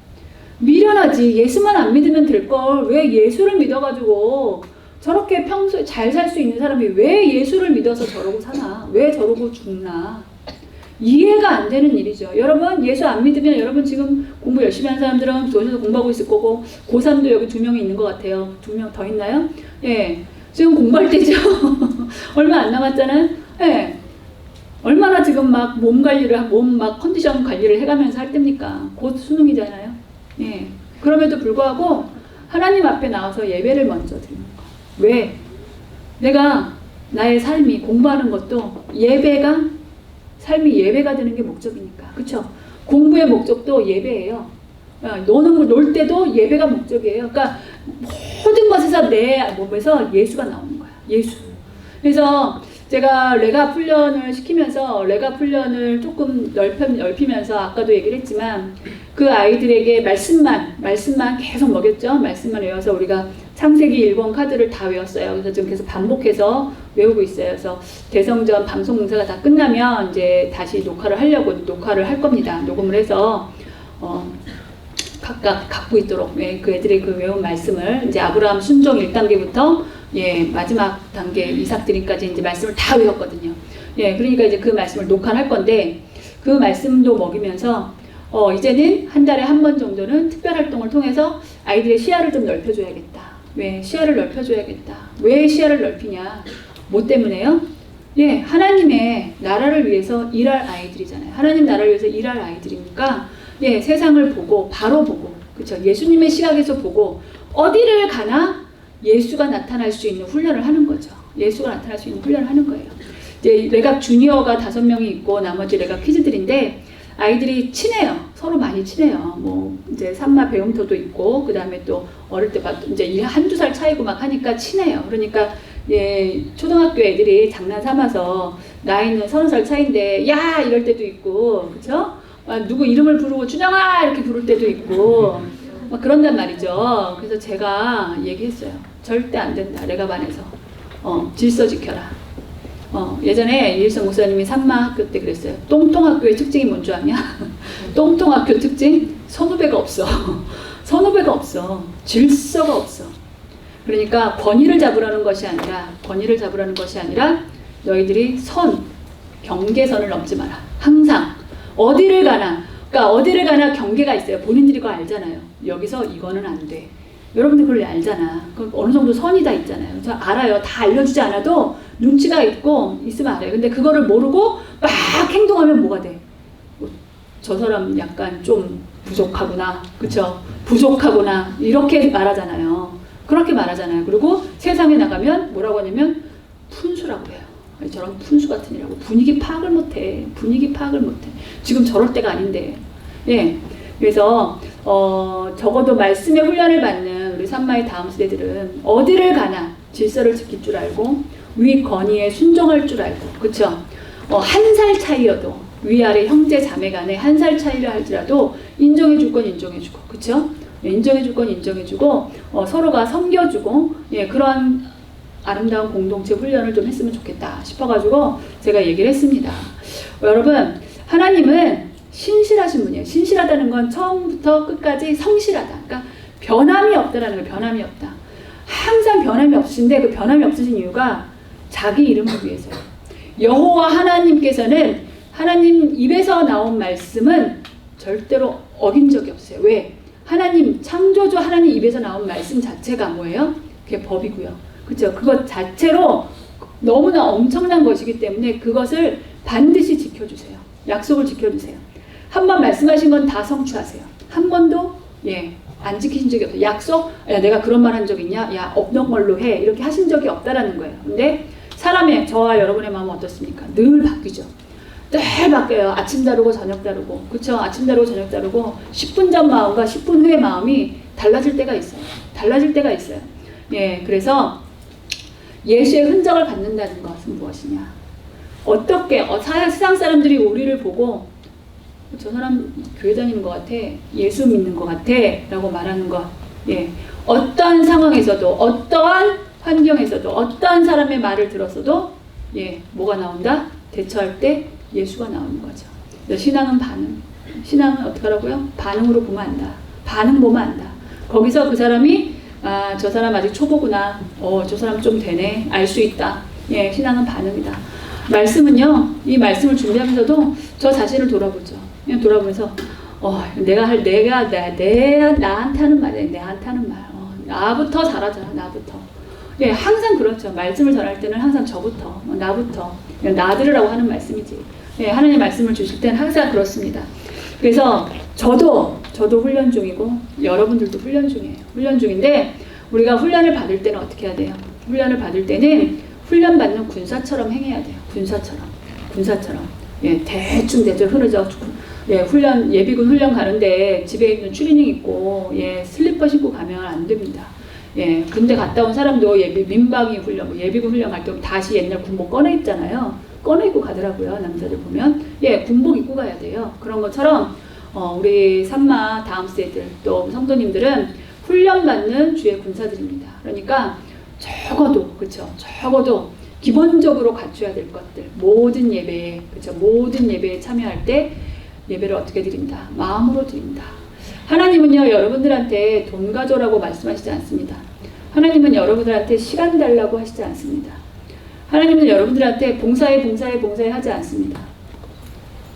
미련하지. 예수만 안 믿으면 될걸. 왜 예수를 믿어가지고 저렇게 평소에 잘 살 수 있는 사람이 왜 예수를 믿어서 저러고 사나? 왜 저러고 죽나? 이해가 안 되는 일이죠. 여러분, 예수 안 믿으면 여러분 지금 공부 열심히 하는 사람들은 도시에서 공부하고 있을 거고 고3도 여기 2명이 있는 것 같아요. 2명 더 있나요? 예, 지금 공부할 때죠. 얼마 안 남았잖아요. 예. 얼마나 지금 막 몸 컨디션 관리를 해가면서 할 때입니까? 곧 수능이잖아요. 예. 그럼에도 불구하고 하나님 앞에 나와서 예배를 먼저 드리는 거. 왜? 내가 나의 삶이 공부하는 것도 삶이 예배가 되는 게 목적이니까. 그쵸? 공부의 목적도 예배예요. 놀 때도 예배가 목적이에요. 그러니까 모든 것에서 내 몸에서 예수가 나오는 거야. 예수. 그래서 제가 레가 훈련을 시키면서 레가 훈련을 조금 넓히면서 아까도 얘기를 했지만 그 아이들에게 말씀만 계속 먹였죠. 말씀만 외워서 우리가 창세기 1권 카드를 다 외웠어요. 그래서 지금 계속 반복해서 외우고 있어요. 그래서 대성전 방송 공사가 다 끝나면 이제 다시 녹화를 할 겁니다. 녹음을 해서 각각 갖고 있도록 그 애들의 그 외운 말씀을 이제 아브라함 순종 1단계부터 예, 마지막 단계 이삭 드림까지 이제 말씀을 다 외웠거든요. 예, 그러니까 이제 그 말씀을 녹화를 할 건데 그 말씀도 먹이면서 이제는 한 달에 한 번 정도는 특별 활동을 통해서 아이들의 시야를 좀 넓혀줘야겠다. 왜? 시야를 넓혀줘야겠다. 왜 시야를 넓히냐? 뭐 때문에요? 예, 하나님의 나라를 위해서 일할 아이들이잖아요. 하나님 나라를 위해서 일할 아이들이니까 예, 세상을 보고 바로 보고 그렇죠. 예수님의 시각에서 보고 어디를 가나 예수가 나타날 수 있는 훈련을 하는 거죠. 예수가 나타날 수 있는 훈련을 하는 거예요. 이제 레갑 주니어가 5명이 있고 나머지 레갑 키즈들인데 아이들이 친해요. 서로 많이 친해요. 뭐 이제 산마 배움터도 있고 그다음에 또 어릴 때 이제 한두 살 차이고 막 하니까 친해요. 그러니까 예, 초등학교 애들이 장난 삼아서 나이는 30살 차이인데 야 이럴 때도 있고 그렇죠? 누구 이름을 부르고 준영아 이렇게 부를 때도 있고 막 그런단 말이죠. 그래서 제가 얘기했어요. 절대 안 된다. 내가 반해서 질서 지켜라. 예전에 이일성 목사님이 산마학교 때 그랬어요. 똥통학교의 특징이 뭔 줄 아냐? 똥통학교 특징? 선후배가 없어. 선후배가 없어. 질서가 없어. 그러니까 권위를 잡으라는 것이 아니라 너희들이 경계선을 넘지 마라. 항상 어디를 가나 경계가 있어요. 본인들이 그거 알잖아요. 여기서 이거는 안 돼. 여러분들 그걸 알잖아. 어느 정도 선이 다 있잖아요. 저 알아요. 다 알려주지 않아도 눈치가 있으면 알아요. 근데 그거를 모르고 막 행동하면 뭐가 돼? 저 사람 약간 좀 부족하구나. 그쵸? 부족하구나. 이렇게 말하잖아요. 그렇게 말하잖아요. 그리고 세상에 나가면 뭐라고 하냐면 푼수라고 해요. 저런 푼수 같은 이라고. 분위기 파악을 못해. 지금 저럴 때가 아닌데. 예. 그래서 적어도 말씀의 훈련을 받는 우리 산마의 다음 세대들은 어디를 가나 질서를 지킬 줄 알고 위 건의에 순종할 줄 알고, 그쵸? 한 살 차이여도 위아래 형제 자매 간에 한 살 차이를 할지라도 인정해 줄 건 인정해 주고, 그쵸? 인정해 줄 건 인정해 주고 서로가 섬겨주고, 예, 그런 아름다운 공동체 훈련을 좀 했으면 좋겠다 싶어가지고 제가 얘기를 했습니다. 여러분, 하나님은 신실하신 분이에요. 신실하다는 건 처음부터 끝까지 성실하다. 그러니까 변함이 없다라는 거예요. 변함이 없다. 항상 변함이 없으신데 그 변함이 없으신 이유가 자기 이름을 위해서요. 여호와 하나님께서는 하나님 입에서 나온 말씀은 절대로 어긴 적이 없어요. 왜? 하나님, 창조주 하나님 입에서 나온 말씀 자체가 뭐예요? 그게 법이고요. 그렇죠? 그것 자체로 너무나 엄청난 것이기 때문에 그것을 반드시 지켜주세요. 약속을 지켜주세요. 한 번 말씀하신 건 다 성취하세요. 한 번도 안 지키신 적이 없어요. 약속? 야, 내가 그런 말 한 적 있냐? 야, 없는 걸로 해. 이렇게 하신 적이 없다라는 거예요. 근데 사람의, 저와 여러분의 마음은 어떻습니까? 늘 바뀌죠. 늘 바뀌어요. 아침 다르고 저녁 다르고. 그쵸? 아침 다르고 저녁 다르고 10분 전 마음과 10분 후의 마음이 달라질 때가 있어요. 예, 그래서 예수의 흔적을 받는다는 것은 무엇이냐? 어떻게 세상 사람들이 우리를 보고 저 사람 교회 다니는 것 같아, 예수 믿는 것 같아 라고 말하는 것, 예, 어떠한 상황에서도 어떠한 환경에서도 어떠한 사람의 말을 들었어도 뭐가 나온다? 대처할 때 예수가 나오는 거죠. 신앙은 신앙은 어떻게 하라고요? 반응으로 보면 안다. 반응 보면 안다. 거기서 그 사람이 저 사람 아직 초보구나. 저 사람 좀 되네. 알 수 있다. 예, 신앙은 반응이다. 말씀은요, 이 말씀을 준비하면서도 저 자신을 돌아보죠. 그냥 돌아보면서, 나한테 하는 말이야. 나한테 하는 말. 나부터 잘하자. 나부터. 예, 항상 그렇죠. 말씀을 전할 때는 항상 저부터, 나부터. 나 들으라고 하는 말씀이지. 예, 하나님 말씀을 주실 때는 항상 그렇습니다. 그래서 저도 훈련 중이고 여러분들도 훈련 중이에요. 훈련 중인데 우리가 훈련을 받을 때는 어떻게 해야 돼요? 훈련을 받을 때는 훈련 받는 군사처럼 행해야 돼요. 군사처럼. 예, 대충 흐르죠. 예, 예비군 훈련 가는데 집에 있는 추리닝 입고 슬리퍼 신고 가면 안 됩니다. 예, 군대 갔다 온 사람도 민방위 훈련, 예비군 훈련 갈 때 다시 옛날 군복 꺼내 입잖아요. 꺼내 입고 가더라고요. 남자들 보면. 예, 군복 입고 가야 돼요. 그런 것처럼 우리 산마 다음 세대들 또 성도님들은 훈련받는 주의 군사들입니다. 그러니까 적어도 기본적으로 갖춰야 될 것들, 모든 예배에 참여할 때 예배를 어떻게 드립니다? 마음으로 드립니다. 하나님은요, 여러분들한테 돈 가져라고 말씀하시지 않습니다. 하나님은 여러분들한테 시간 달라고 하시지 않습니다. 하나님은 여러분들한테 봉사해 하지 않습니다.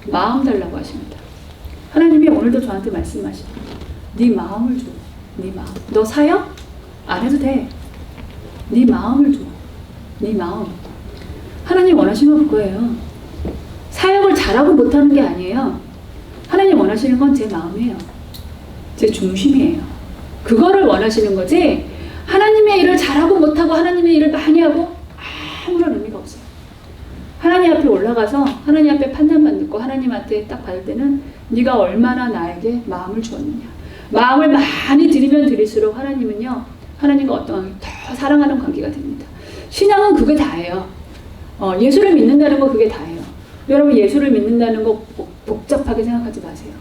마음 달라고 하십니다. 하나님이 오늘도 저한테 말씀하십니다. 네 마음을 줘. 네 마음. 너 사역? 안 해도 돼. 네 마음을 줘. 네 마음. 하나님 원하시는 건 그거예요. 사역을 잘하고 못하는 게 아니에요. 하나님 원하시는 건 제 마음이에요. 제 중심이에요. 그거를 원하시는 거지, 하나님의 일을 잘하고 못하고 하나님의 일을 많이 하고 아무런 의미가 없어요. 하나님 앞에 올라가서 하나님 앞에 판단만 듣고 하나님한테 딱 받을 때는 네가 얼마나 나에게 마음을 주었느냐. 마음을 많이 드리면 드릴수록 하나님은요, 하나님과 어떤 더 사랑하는 관계가 됩니다. 신앙은 그게 다예요. 예수를 믿는다는 거 그게 다예요. 여러분, 예수를 믿는다는 거 복잡하게 생각하지 마세요.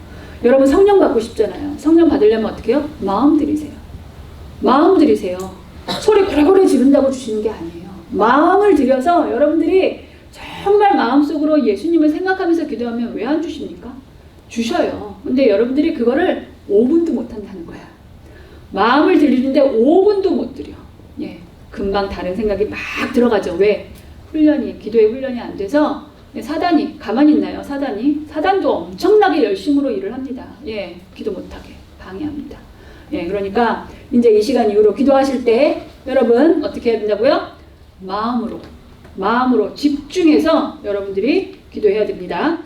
여러분 성령 받고 싶잖아요. 성령 받으려면 어떻게 해요? 마음 들이세요. 마음 들이세요. 소리 고래고래 지른다고 주시는 게 아니에요. 마음을 들여서 여러분들이 정말 마음속으로 예수님을 생각하면서 기도하면 왜 안 주십니까? 주셔요. 근데 여러분들이 그거를 5분도 못 한다는 거야. 마음을 들이는데 5분도 못 들여. 예, 금방 다른 생각이 막 들어가죠. 왜? 기도의 훈련이 안 돼서 사단이 가만히 있나요? 사단도 엄청나게 열심으로 일을 합니다. 예, 기도 못하게 방해합니다. 예, 그러니까 이제 이 시간 이후로 기도하실 때 여러분 어떻게 해야 된다고요? 마음으로 집중해서 여러분들이 기도해야 됩니다.